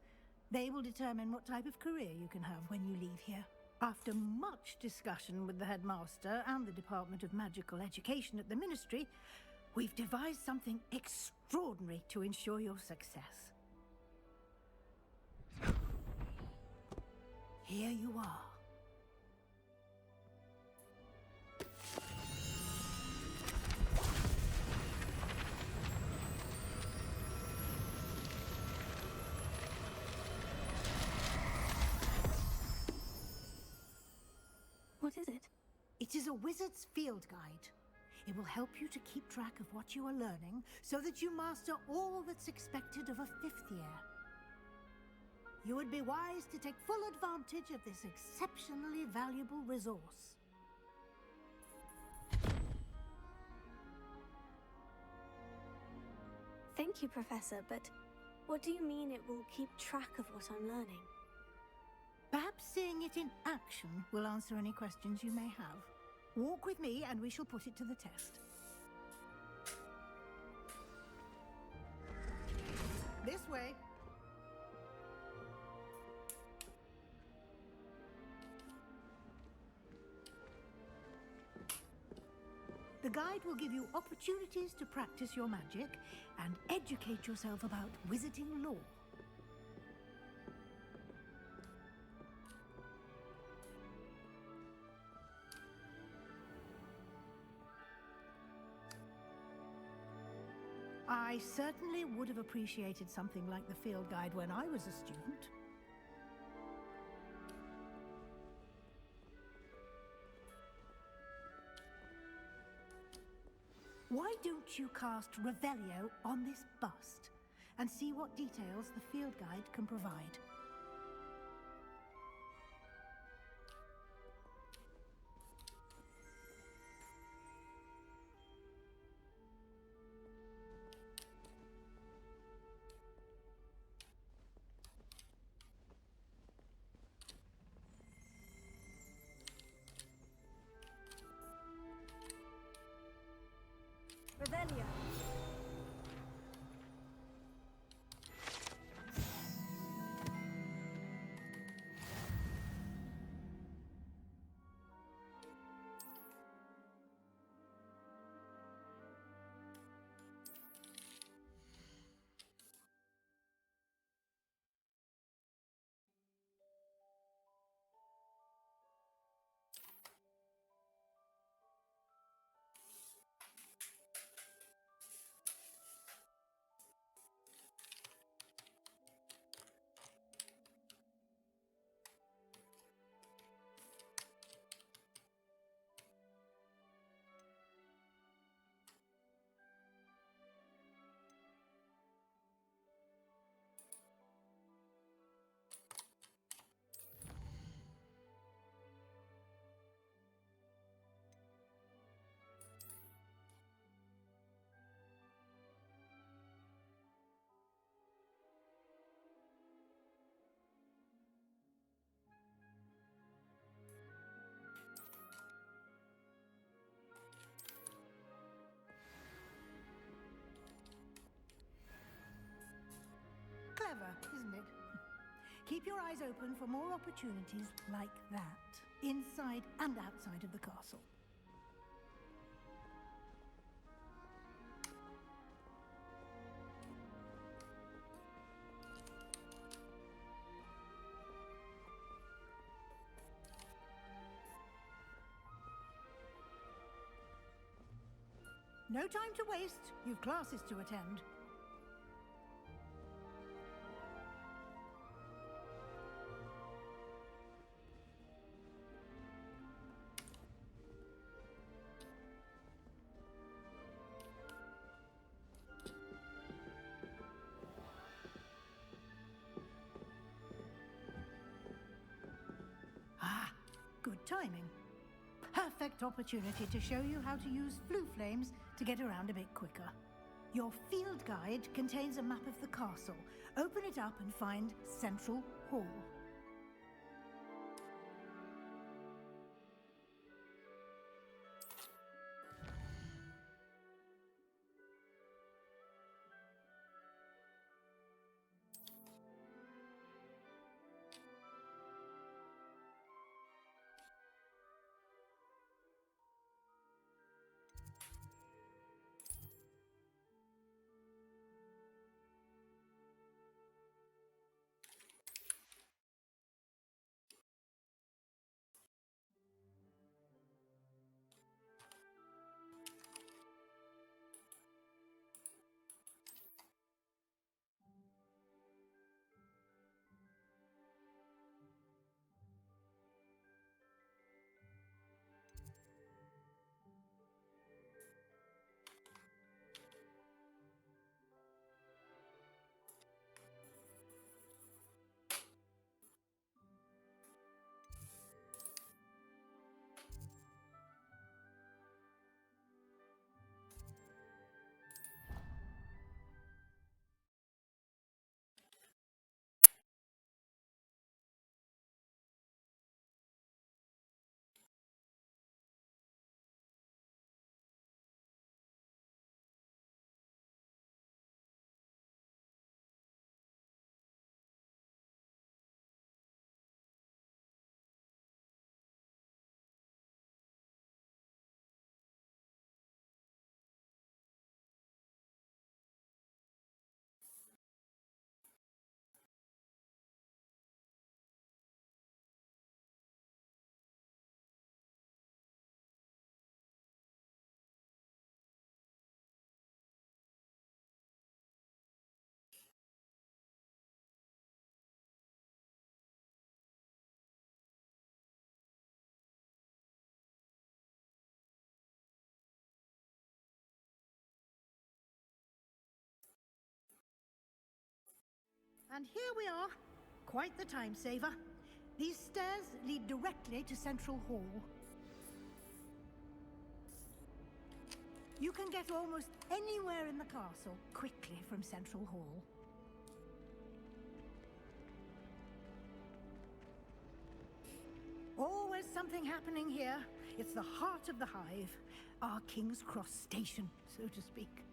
They will determine what type of career you can have when you leave here. After much discussion with the headmaster and the Department of Magical Education at the Ministry, we've devised something extraordinary to ensure your success. Here you are. What is it? It is a wizard's field guide. It will help you to keep track of what you are learning so that you master all that's expected of a fifth year. You would be wise to take full advantage of this exceptionally valuable resource. Thank you, Professor, but what do you mean it will keep track of what I'm learning? Perhaps seeing it in action will answer any questions you may have. Walk with me and we shall put it to the test. This way. The guide will give you opportunities to practice your magic and educate yourself about wizarding lore. I certainly would have appreciated something like the field guide when I was a student. Why don't you cast Revelio on this bust and see what details the field guide can provide? Revelio. Clever, isn't it? Keep your eyes open for more opportunities like that, inside and outside of the castle. No time to waste. You've classes to attend. timing. Perfect opportunity to show you how to use flue flames to get around a bit quicker. Your field guide contains a map of the castle. Open it up and find Central Hall. And here we are. Quite the time saver. These stairs lead directly to Central Hall. You can get almost anywhere in the castle quickly from Central Hall. Always something happening here. It's the heart of the hive. Our King's Cross station, so to speak.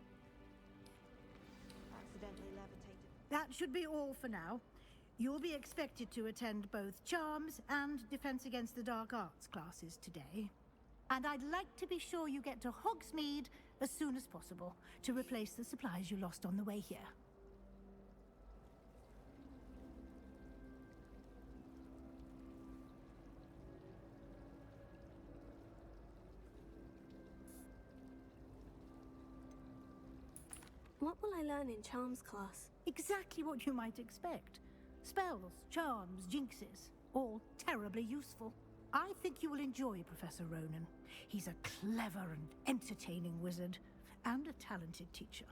Accidentally levitated. That should be all for now. You'll be expected to attend both Charms and Defense Against the Dark Arts classes today. And I'd like to be sure you get to Hogsmeade as soon as possible to replace the supplies you lost on the way here. What will I learn in Charms class? Exactly what you might expect. Spells, charms, jinxes, all terribly useful. I think you will enjoy Professor Ronan. He's a clever and entertaining wizard, and a talented teacher.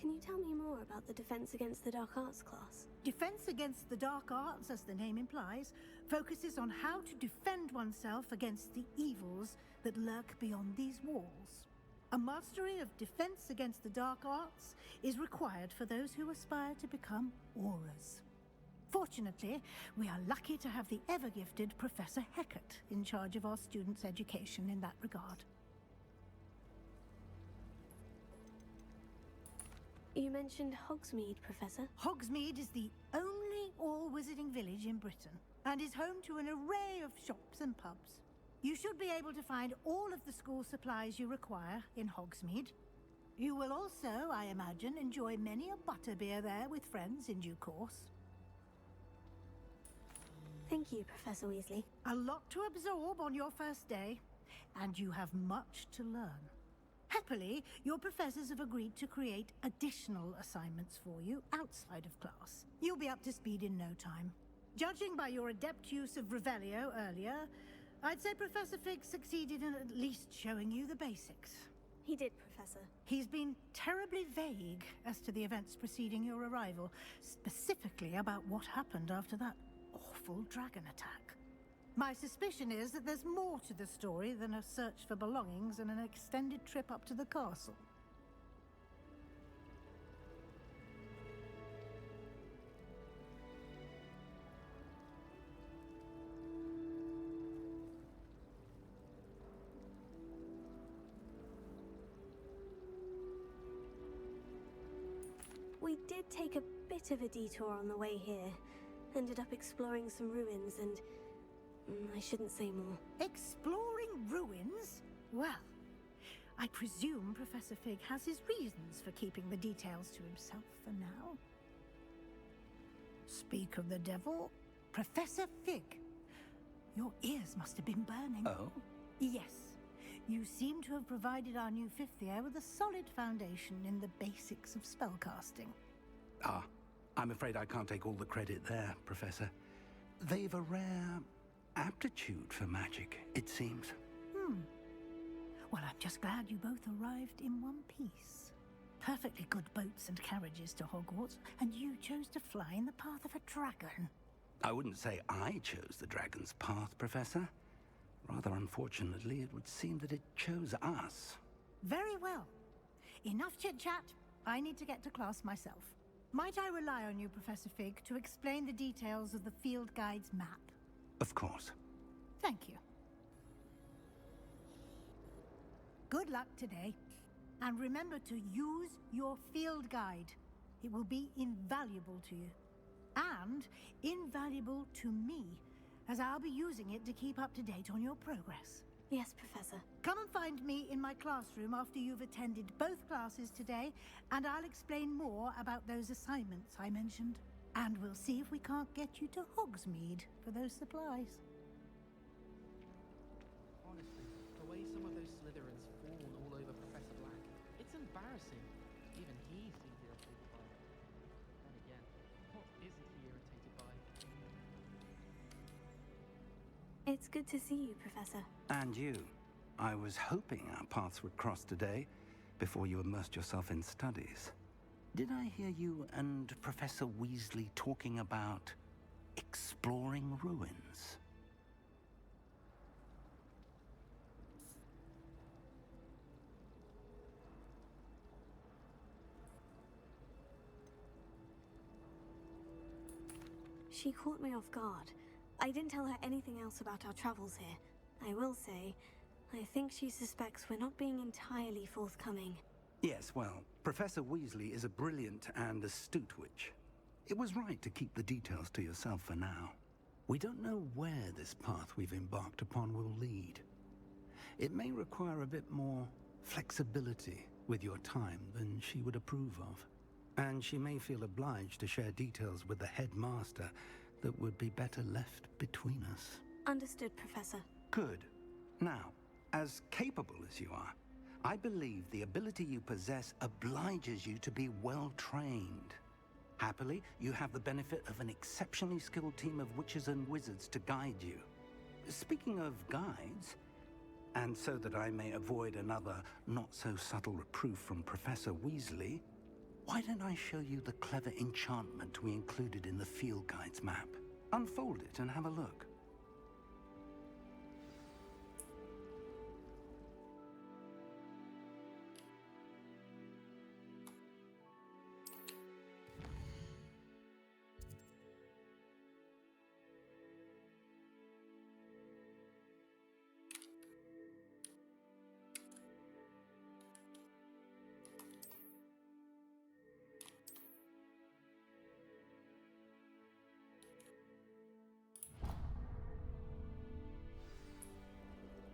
Can you tell me more about the Defense Against the Dark Arts class? Defense Against the Dark Arts, as the name implies, focuses on how to defend oneself against the evils that lurk beyond these walls. A mastery of Defense Against the Dark Arts is required for those who aspire to become Aurors. Fortunately, we are lucky to have the ever-gifted Professor Hecat in charge of our students' education in that regard. You mentioned Hogsmeade, Professor. Hogsmeade is the only all-wizarding village in Britain, and is home to an array of shops and pubs. You should be able to find all of the school supplies you require in Hogsmeade. You will also, I imagine, enjoy many a butterbeer there with friends in due course. Thank you, Professor Weasley. A lot to absorb on your first day, and you have much to learn. Happily, your professors have agreed to create additional assignments for you outside of class. You'll be up to speed in no time. Judging by your adept use of Revelio earlier, I'd say Professor Fig succeeded in at least showing you the basics. He did, Professor. He's been terribly vague as to the events preceding your arrival, specifically about what happened after that awful dragon attack. My suspicion is that there's more to the story than a search for belongings and an extended trip up to the castle. We did take a bit of a detour on the way here. Ended up exploring some ruins and... I shouldn't say more. Exploring ruins? Well, I presume Professor Fig has his reasons for keeping the details to himself for now. Speak of the devil, Professor Fig. Your ears must have been burning. Oh? Yes. You seem to have provided our new fifth year with a solid foundation in the basics of spellcasting. Ah, I'm afraid I can't take all the credit there, Professor. They've a rare aptitude for magic, it seems. Well, I'm just glad you both arrived in one piece. Perfectly good boats and carriages to Hogwarts, and you chose to fly in the path of a dragon. I wouldn't say I chose the dragon's path, Professor. Rather unfortunately, it would seem that it chose us. Very well. Enough chit-chat. I need to get to class myself. Might I rely on you, Professor Fig, to explain the details of the field guide's map? Of course. Thank you. Good luck today. And remember to use your field guide. It will be invaluable to you. And invaluable to me, as I'll be using it to keep up to date on your progress. Yes, Professor. Come and find me in my classroom after you've attended both classes today, and I'll explain more about those assignments I mentioned. And we'll see if we can't get you to Hogsmeade for those supplies. Honestly, the way some of those Slytherins fawn all over Professor Black, it's embarrassing. Even he seems irritated by it. And again, what isn't he irritated by? It's good to see you, Professor. And you. I was hoping our paths would cross today, before you immersed yourself in studies. Did I hear you and Professor Weasley talking about exploring ruins? She caught me off guard. I didn't tell her anything else about our travels here. I will say, I think she suspects we're not being entirely forthcoming. Yes, well, Professor Weasley is a brilliant and astute witch. It was right to keep the details to yourself for now. We don't know where this path we've embarked upon will lead. It may require a bit more flexibility with your time than she would approve of. And she may feel obliged to share details with the headmaster that would be better left between us. Understood, Professor. Good. Now, as capable as you are, I believe the ability you possess obliges you to be well trained. Happily, you have the benefit of an exceptionally skilled team of witches and wizards to guide you. Speaking of guides, and so that I may avoid another not-so-subtle reproof from Professor Weasley, why don't I show you the clever enchantment we included in the field guide's map? Unfold it and have a look.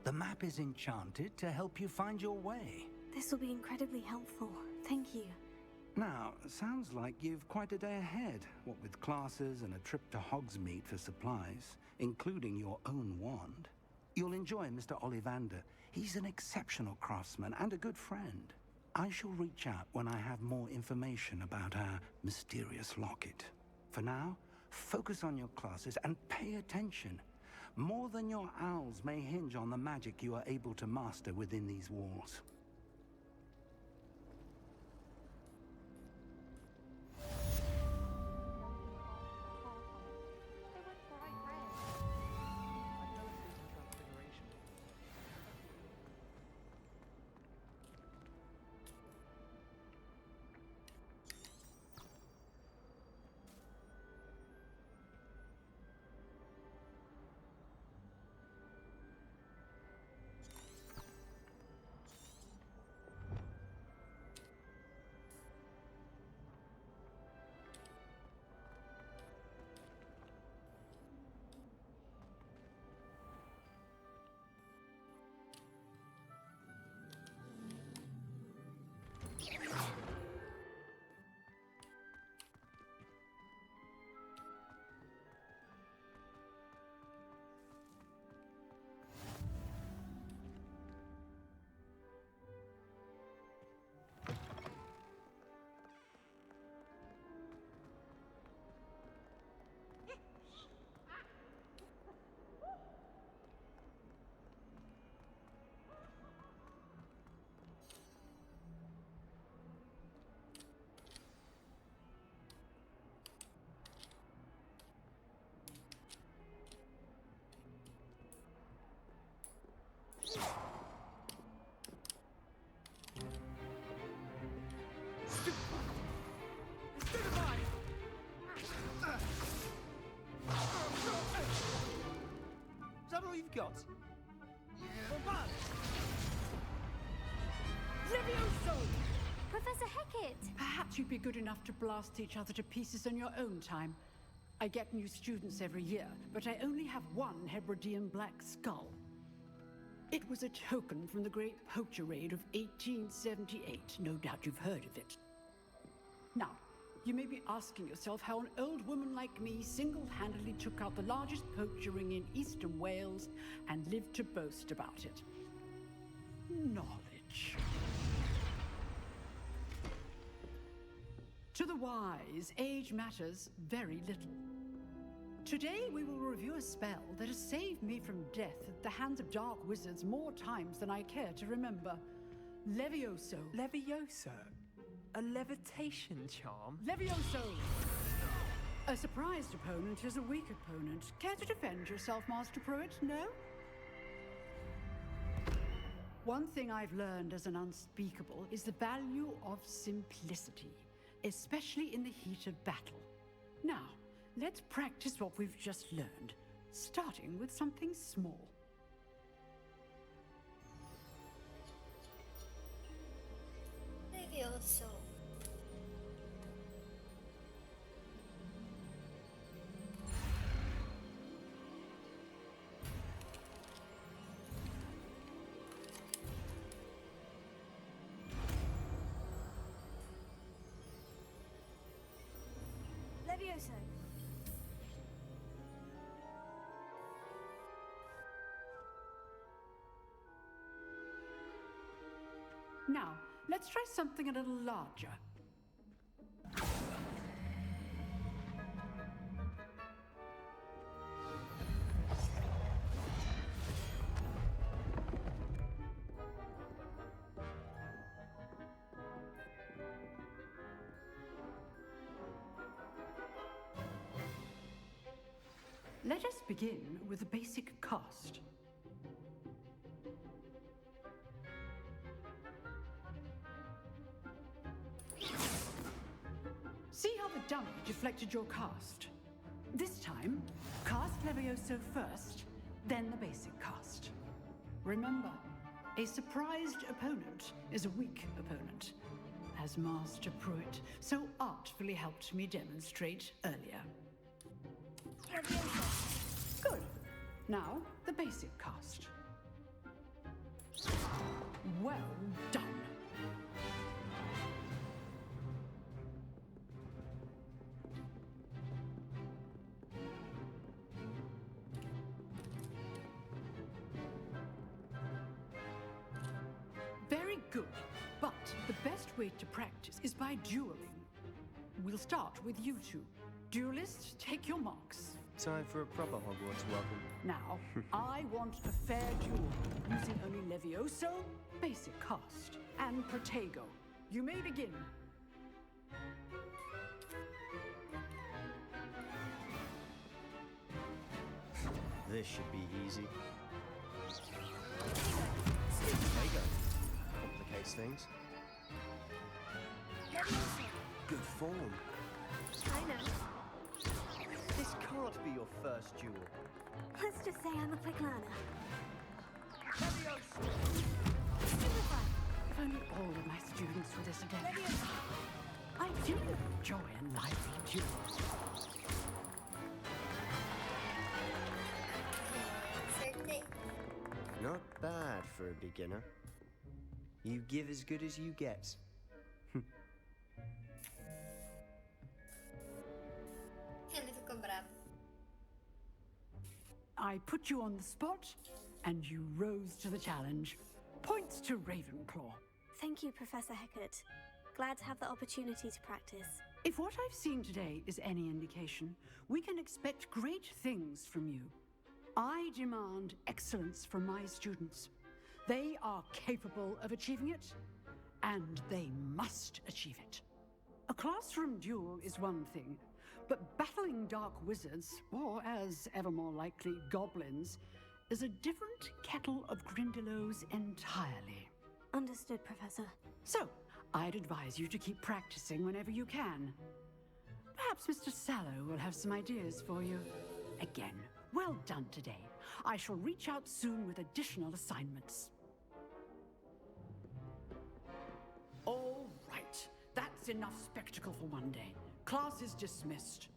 The map is enchanted to help you find your way. This will be incredibly helpful. Thank you. Now, sounds like you've quite a day ahead, what with classes and a trip to Hogsmeade for supplies, including your own wand. You'll enjoy Mr. Ollivander. He's an exceptional craftsman and a good friend. I shall reach out when I have more information about our mysterious locket. For now, focus on your classes and pay attention. More than your owls may hinge on the magic you are able to master within these walls. Stupefy! Is that all you've got? Bombard! Levioso! Professor Hecat! Perhaps you'd be good enough to blast each other to pieces on your own time. I get new students every year, but I only have one Hebridean black skull. It was a token from the Great Poacher Raid of 1878. No doubt you've heard of it. Now, you may be asking yourself how an old woman like me single-handedly took out the largest poacher ring in eastern Wales and lived to boast about it. Knowledge. To the wise, age matters very little. Today we will review a spell that has saved me from death at the hands of dark wizards more times than I care to remember. Levioso. Levioso? A levitation charm? Levioso! A surprised opponent is a weak opponent. Care to defend yourself, Master Pruitt? No? One thing I've learned as an unspeakable is the value of simplicity, especially in the heat of battle. Now, let's practice what we've just learned, starting with something small. Levioso. Levioso. Now, let's try something a little larger. Let us begin with the basic cast. See how the dummy deflected your cast? This time, cast Levioso first, then the basic cast. Remember, a surprised opponent is a weak opponent, as Master Pruitt so artfully helped me demonstrate earlier. Good. Now, the basic cast. Well done. Very good. But the best way to practice is by dueling. We'll start with you two. Duelists, take your marks. Time for a proper Hogwarts welcome. Now, I want a fair duel, using only Levioso, basic cast, and Protego. You may begin. This should be easy. Protego. Complicates things. Good form. I know. This can't be your first duel. Let's just say I'm a quick learner. Levioso! If only all of my students were this adept. I do enjoy a lively duel. Not bad for a beginner. You give as good as you get. Ele ficou bravo. I put you on the spot, and you rose to the challenge. Points to Ravenclaw. Thank you, Professor Hecat. Glad to have the opportunity to practice. If what I've seen today is any indication, we can expect great things from you. I demand excellence from my students. They are capable of achieving it, and they must achieve it. A classroom duel is one thing, but battling dark wizards, or as ever more likely, goblins, is a different kettle of Grindylows entirely. Understood, Professor. So, I'd advise you to keep practicing whenever you can. Perhaps Mr. Sallow will have some ideas for you. Again, well done today. I shall reach out soon with additional assignments. All right, that's enough spectacle for one day. Class is dismissed.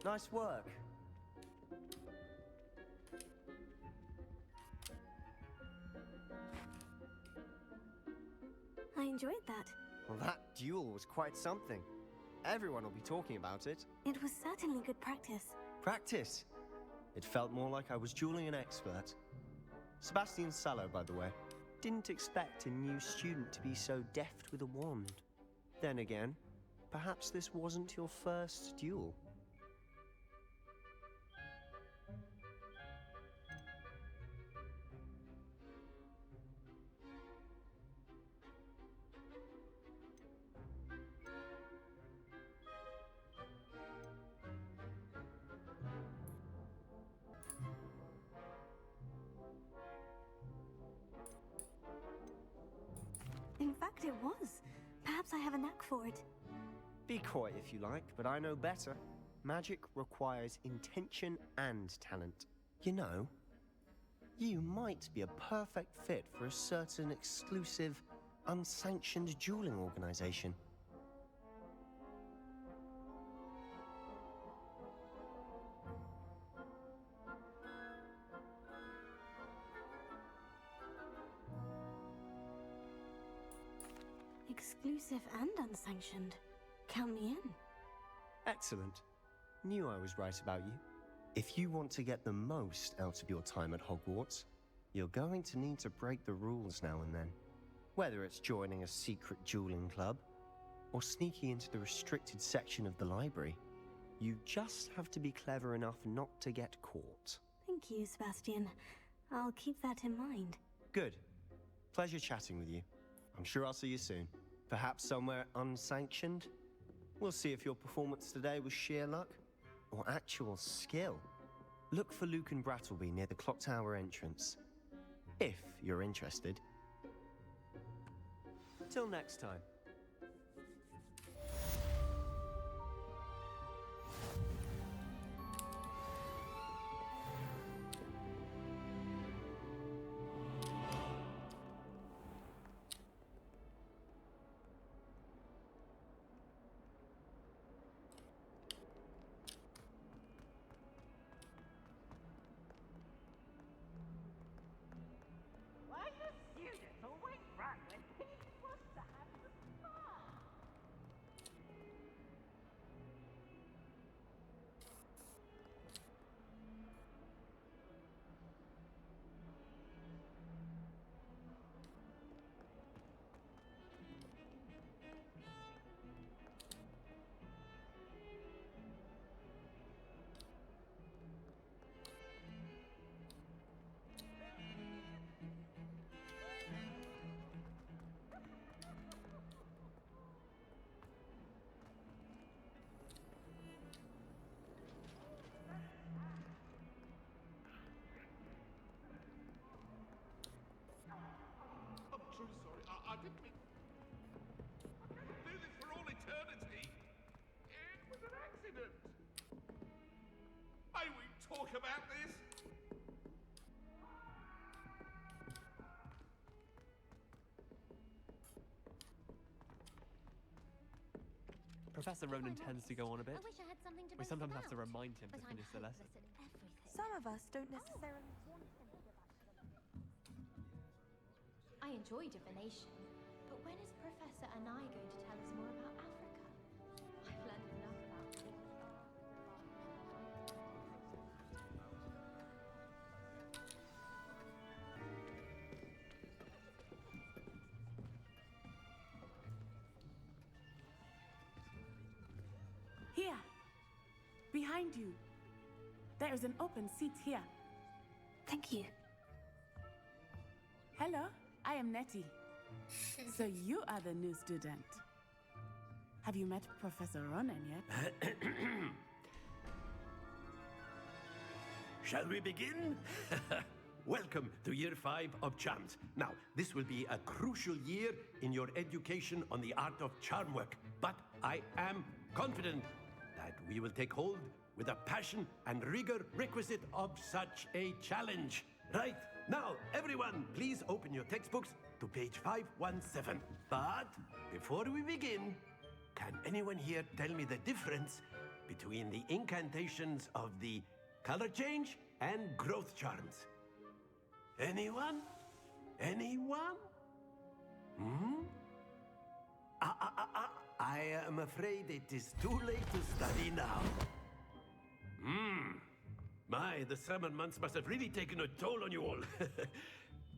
Nice work. I enjoyed that. Well, that duel was quite something. Everyone will be talking about it. It was certainly good practice. Practice? It felt more like I was dueling an expert. Sebastian Sallow, by the way. Didn't expect a new student to be so deft with a wand. Then again, perhaps this wasn't your first duel. In fact, it was. Perhaps I have a knack for it. Be coy if you like, but I know better. Magic requires intention and talent. You know, you might be a perfect fit for a certain exclusive, unsanctioned dueling organization. Exclusive and unsanctioned. Count me in. Excellent. Knew I was right about you. If you want to get the most out of your time at Hogwarts, you're going to need to break the rules now and then. Whether it's joining a secret dueling club, or sneaking into the restricted section of the library, you just have to be clever enough not to get caught. Thank you, Sebastian. I'll keep that in mind. Good. Pleasure chatting with you. I'm sure I'll see you soon. Perhaps somewhere unsanctioned? We'll see if your performance today was sheer luck or actual skill. Look for Luke and Brattleby near the clock tower entrance, if you're interested. Till next time. Why do students always run when peace was to happen? talk about this? Professor Ronan tends to go on a bit. I wish I had something to We boast sometimes have to about, remind him to but I'm finish the lesson. hopeless at everything. Some of us don't necessarily want him to go back to the I enjoy divination, but when is Professor Anai going to tell us more about Africa? I've learned enough about it. Here, behind you. There is an open seat here. Thank you. Hello, I am Nettie. So you are the new student. Have you met Professor Ronan yet? Shall we begin? Welcome to Year 5 of Charms. Now, this will be a crucial year in your education on the art of charm work, but I am confident that we will take hold with the passion and rigor requisite of such a challenge. Right, now, everyone, please open your textbooks to page 517. But before we begin, can anyone here tell me the difference between the incantations of the color change and growth charms? Anyone? Anyone? Hmm? I am afraid it is too late to study now. My, the summer months must have really taken a toll on you all.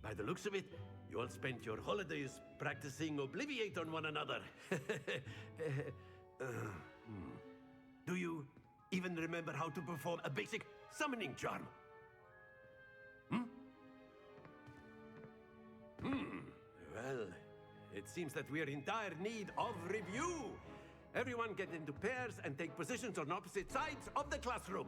By the looks of it, you all spent your holidays practicing Obliviate on one another. Do you even remember how to perform a basic summoning charm? Well, it seems that we are in dire need of review. Everyone get into pairs and take positions on opposite sides of the classroom.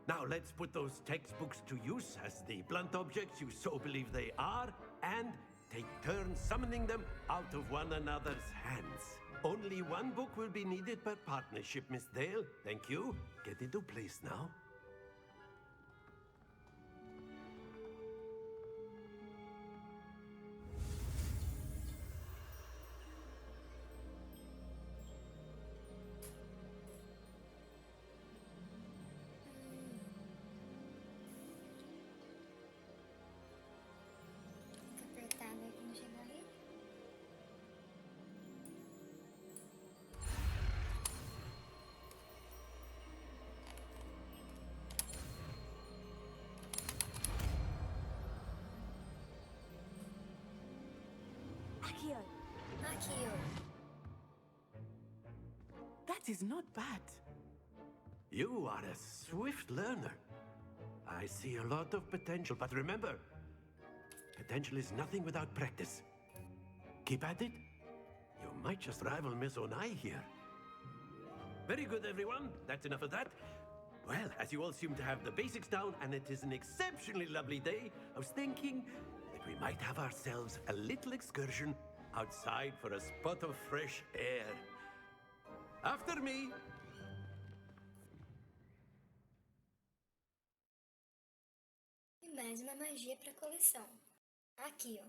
Now let's put those textbooks to use as the blunt objects you so believe they are, and take turns summoning them out of one another's hands. Only one book will be needed per partnership, Miss Dale. Thank you. Get into place now. Apertada aqui no chegar ali. Akio. Akio. That is not bad. You are a swift learner. I see a lot of potential, but remember, potential is nothing without practice. Keep at it. You might just rival Miss Onai here. Very good, everyone. That's enough of that. Well, as you all seem to have the basics down, and it is an exceptionally lovely day, I was thinking that we might have ourselves a little excursion outside for a spot of fresh air. After me. E mais uma magia para coleção. Aqui, ó.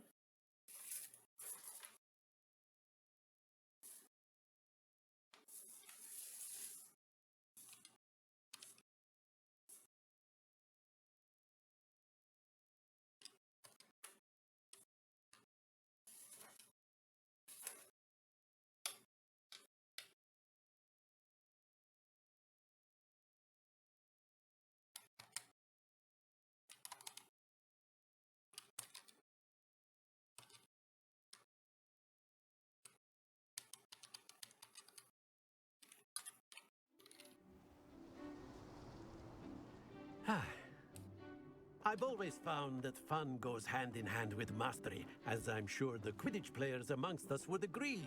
I've always found that fun goes hand in hand with mastery, as I'm sure the Quidditch players amongst us would agree.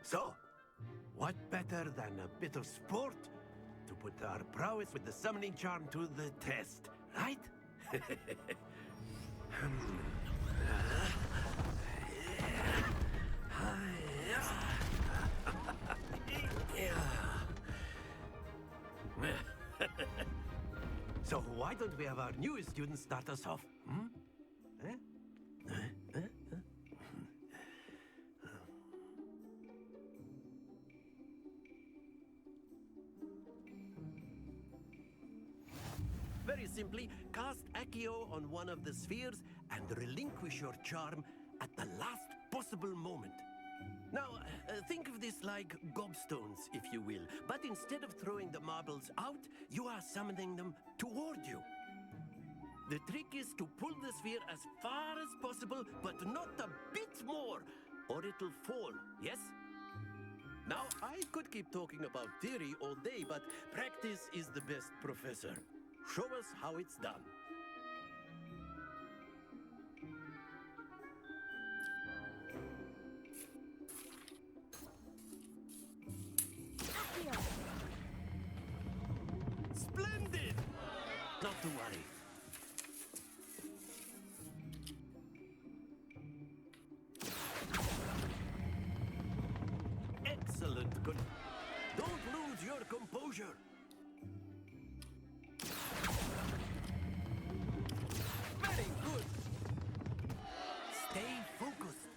So, what better than a bit of sport to put our prowess with the summoning charm to the test, right? So why don't we have our newest student start us off? Very simply, cast Accio on one of the spheres and relinquish your charm at the last possible moment. Now, think of this like gobstones, if you will, but instead of throwing the marbles out, you are summoning them toward you. The trick is to pull the sphere as far as possible, but not a bit more, or it'll fall, yes? Now, I could keep talking about theory all day, but practice is the best professor. Show us how it's done. Splendid! Not to worry. Excellent. Good. Don't lose your composure. Very good. Stay focused.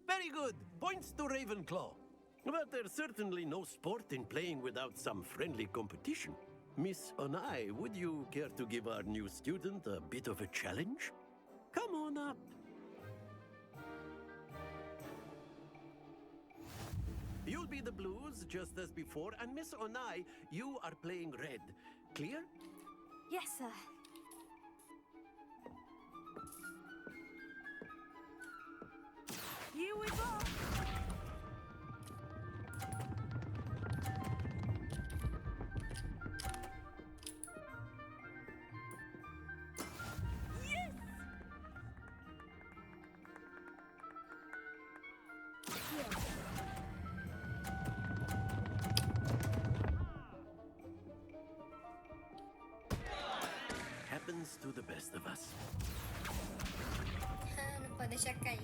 Very good. Points to Ravenclaw. But there's certainly no sport in playing without some friendly competition. Miss Onai, would you care to give our new student a bit of a challenge? Come on up. You'll be the blues, just as before, and Miss Onai, you are playing red. Clear? Yes, sir. Here we go. Happens to the best of us. Não pode deixar cair.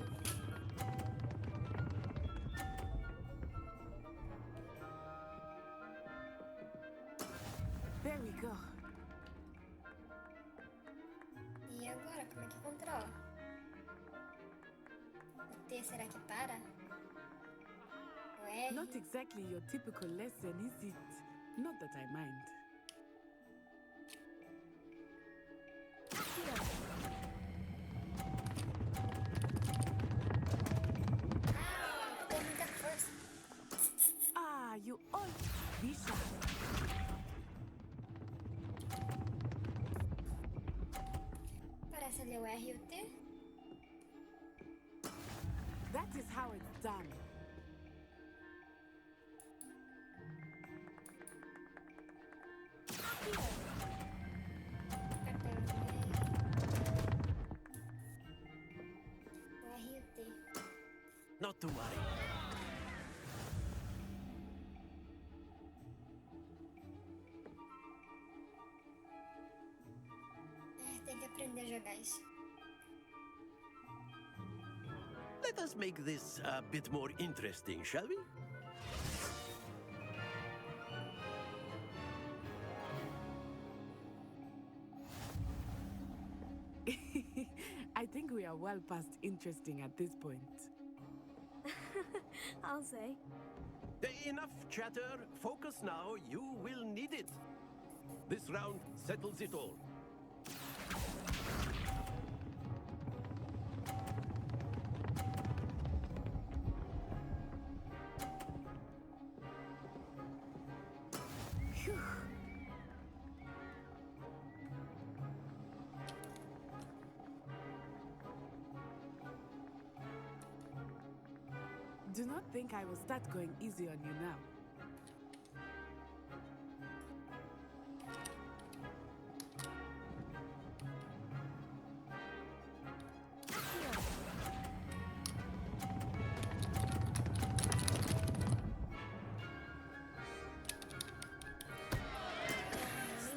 There we go. E agora, como é que controla? O T, será que para? O R? Not exactly your typical lesson, is it? Not that I mind. Ah, you all be shy. Parece ali o R e o T. That is how it's done. O R e o T. Not to worry. Tem que aprender a jogar isso. Let us make this a bit more interesting, shall we? I think we are well past interesting at this point. I'll say. Enough chatter. Focus now. You will need it. This round settles it all. Phew. Do not think I will start going easy on you now.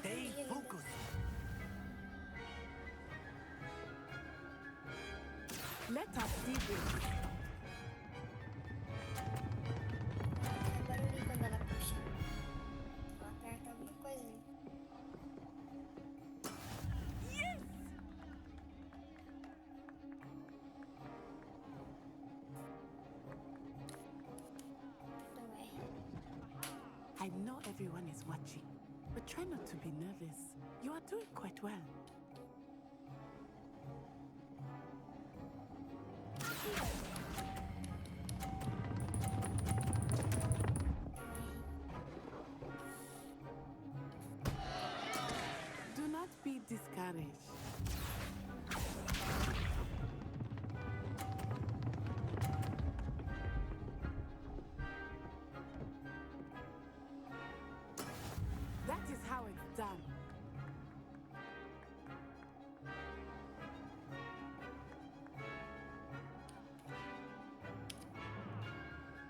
Stay focused. Let us see this. Barulhinho quando ela puxa. Ela aperta alguma coisa ali. I know everyone is watching, but try not to be nervous. You are doing quite well. Do not be discouraged. That is how it's done.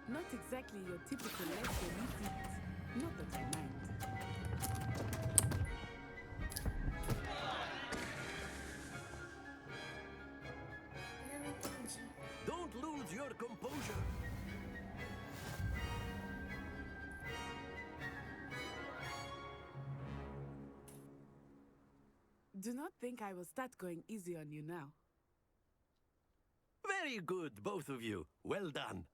Not exactly your typical lesson, is it? Not that I mind. Don't lose your composure. Do not think I will start going easy on you now. Very good, both of you. Well done.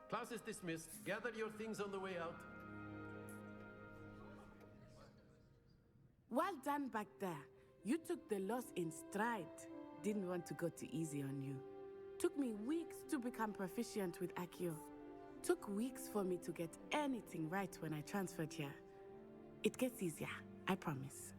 Class is dismissed. Gather your things on the way out. Well done back there. You took the loss in stride. Didn't want to go too easy on you. Took me weeks to become proficient with Accio. Took weeks for me to get anything right when I transferred here. It gets easier, I promise.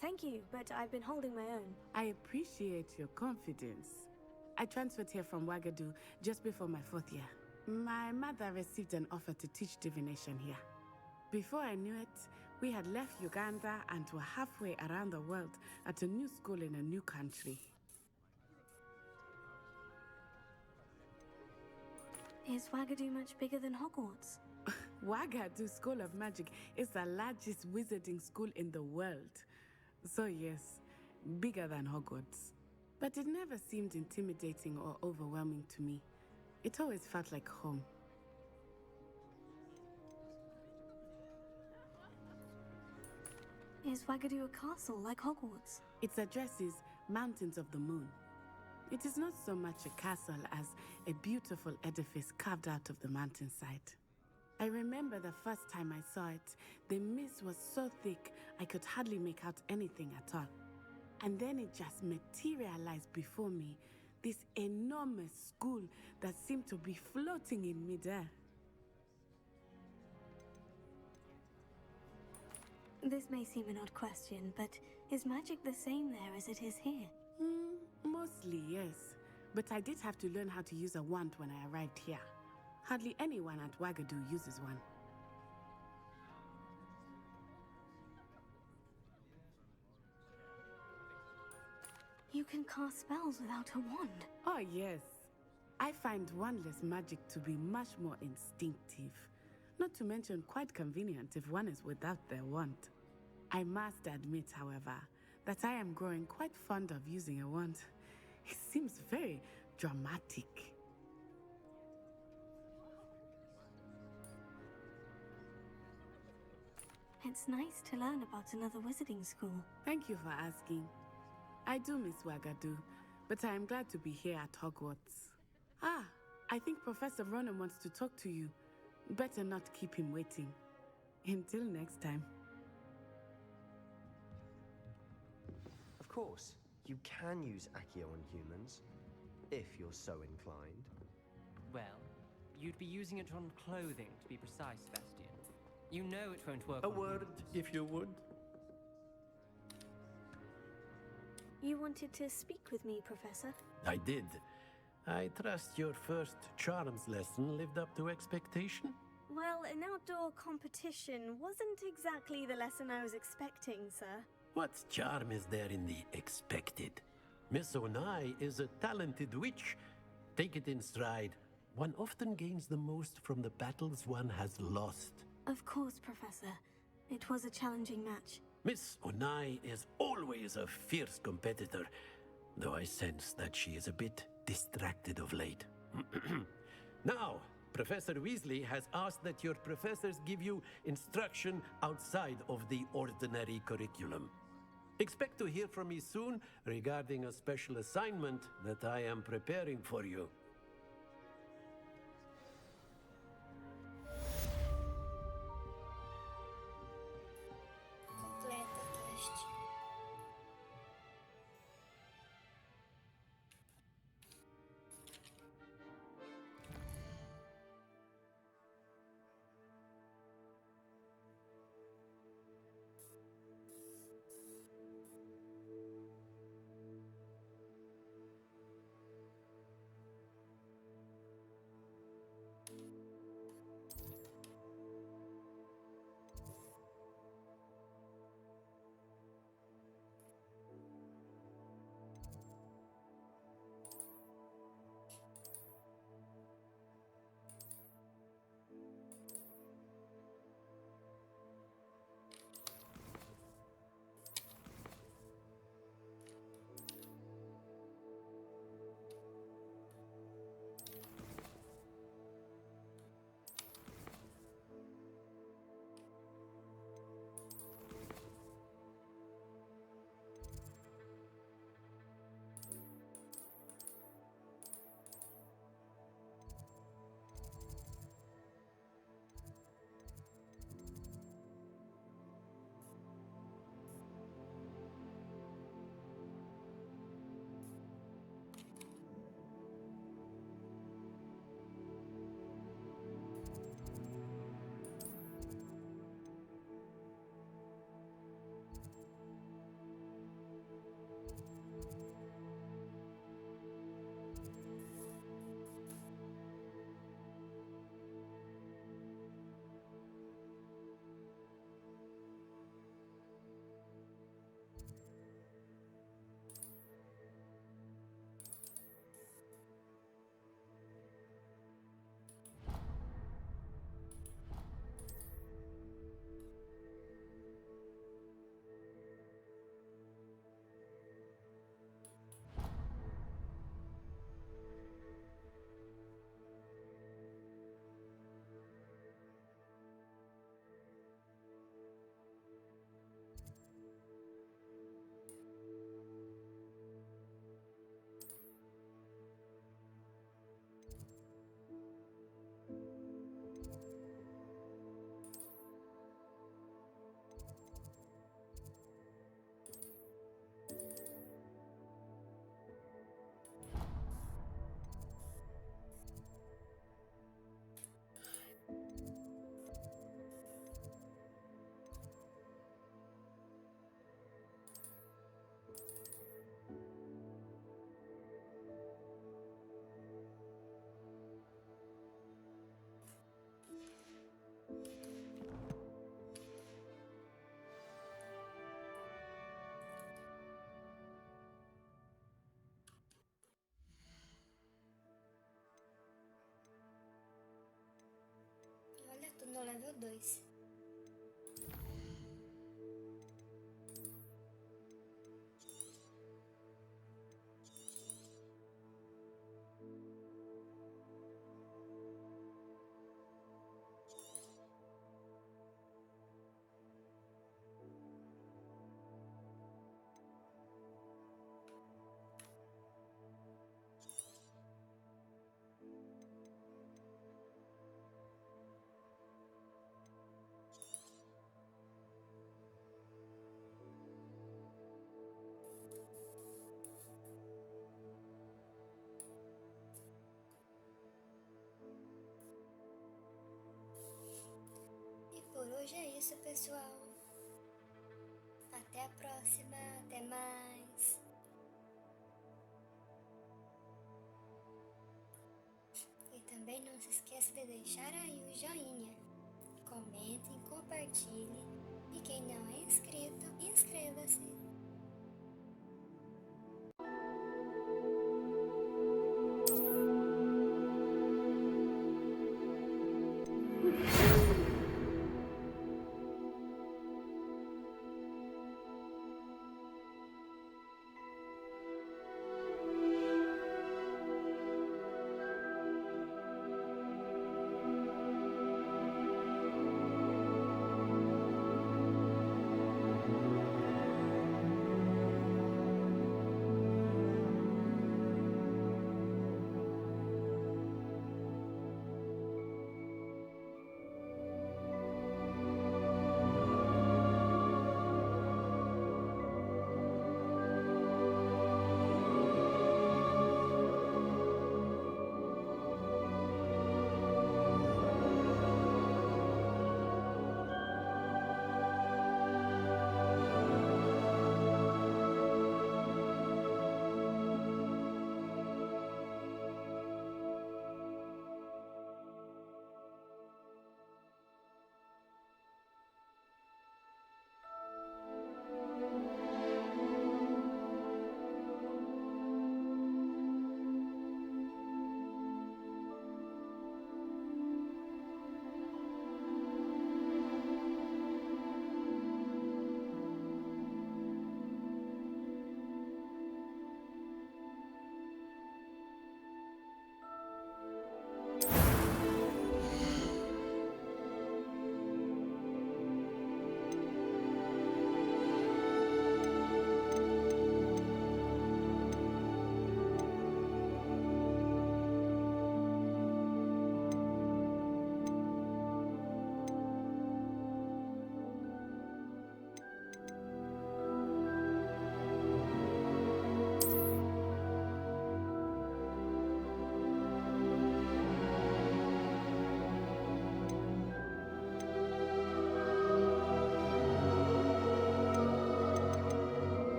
Thank you, but I've been holding my own. I appreciate your confidence. I transferred here from Ouagadougou just before my 4th year. My mother received an offer to teach divination here. Before I knew it, we had left Uganda and were halfway around the world at a new school in a new country. Is Ouagadougou much bigger than Hogwarts? Ouagadougou School of Magic is the largest wizarding school in the world. So yes, bigger than Hogwarts. But it never seemed intimidating or overwhelming to me. It always felt like home. Is Ouagadougou a castle like Hogwarts? Its address is Mountains of the Moon. It is not so much a castle as a beautiful edifice carved out of the mountainside. I remember the first time I saw it, the mist was so thick I could hardly make out anything at all. And then it just materialized before me, this enormous school that seemed to be floating in midair. This may seem an odd question, but is magic the same there as it is here? Mostly, yes. But I did have to learn how to use a wand when I arrived here. Hardly anyone at Ouagadougou uses one. You can cast spells without a wand. Oh, yes. I find wandless magic to be much more instinctive. Not to mention quite convenient if one is without their wand. I must admit, however, that I am growing quite fond of using a wand. It seems very dramatic. It's nice to learn about another wizarding school. Thank you for asking. I do miss Ouagadougou, but I am glad to be here at Hogwarts. Ah, I think Professor Ronan wants to talk to you. Better not keep him waiting. Until next time. Of course, you can use Accio on humans, if you're so inclined. Well, you'd be using it on clothing, to be precise, Sebastian. You know it won't work A on word, humans. if you would. You wanted to speak with me, Professor? I did. I trust your first charms lesson lived up to expectation? Well, an outdoor competition wasn't exactly the lesson I was expecting, sir. What charm is there in the expected? Miss Onai is a talented witch. Take it in stride. One often gains the most from the battles one has lost. Of course, Professor. It was a challenging match. Miss Onai is always a fierce competitor, though I sense that she is a bit distracted of late. Now, Professor Weasley has asked that your professors give you instruction outside of the ordinary curriculum. Expect to hear from me soon regarding a special assignment that I am preparing for you. Completa o teste. Olha, tô no level 2. Por hoje é isso, pessoal. Até a próxima. Até mais. também não se esqueça de deixar aí o joinha. Comentem, compartilhem e quem não é inscrito, inscreva-se.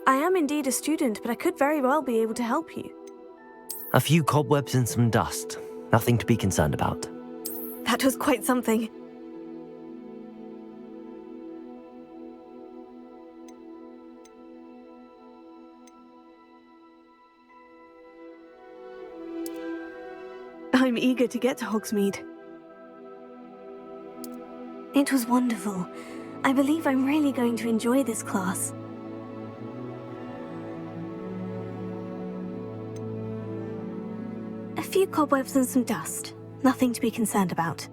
I am indeed a student, but I could very well be able to help you. A few cobwebs and some dust. Nothing to be concerned about. That was quite something. I'm eager to get to Hogsmeade. It was wonderful. I believe I'm really going to enjoy this class. A few cobwebs and some dust. Nothing to be concerned about.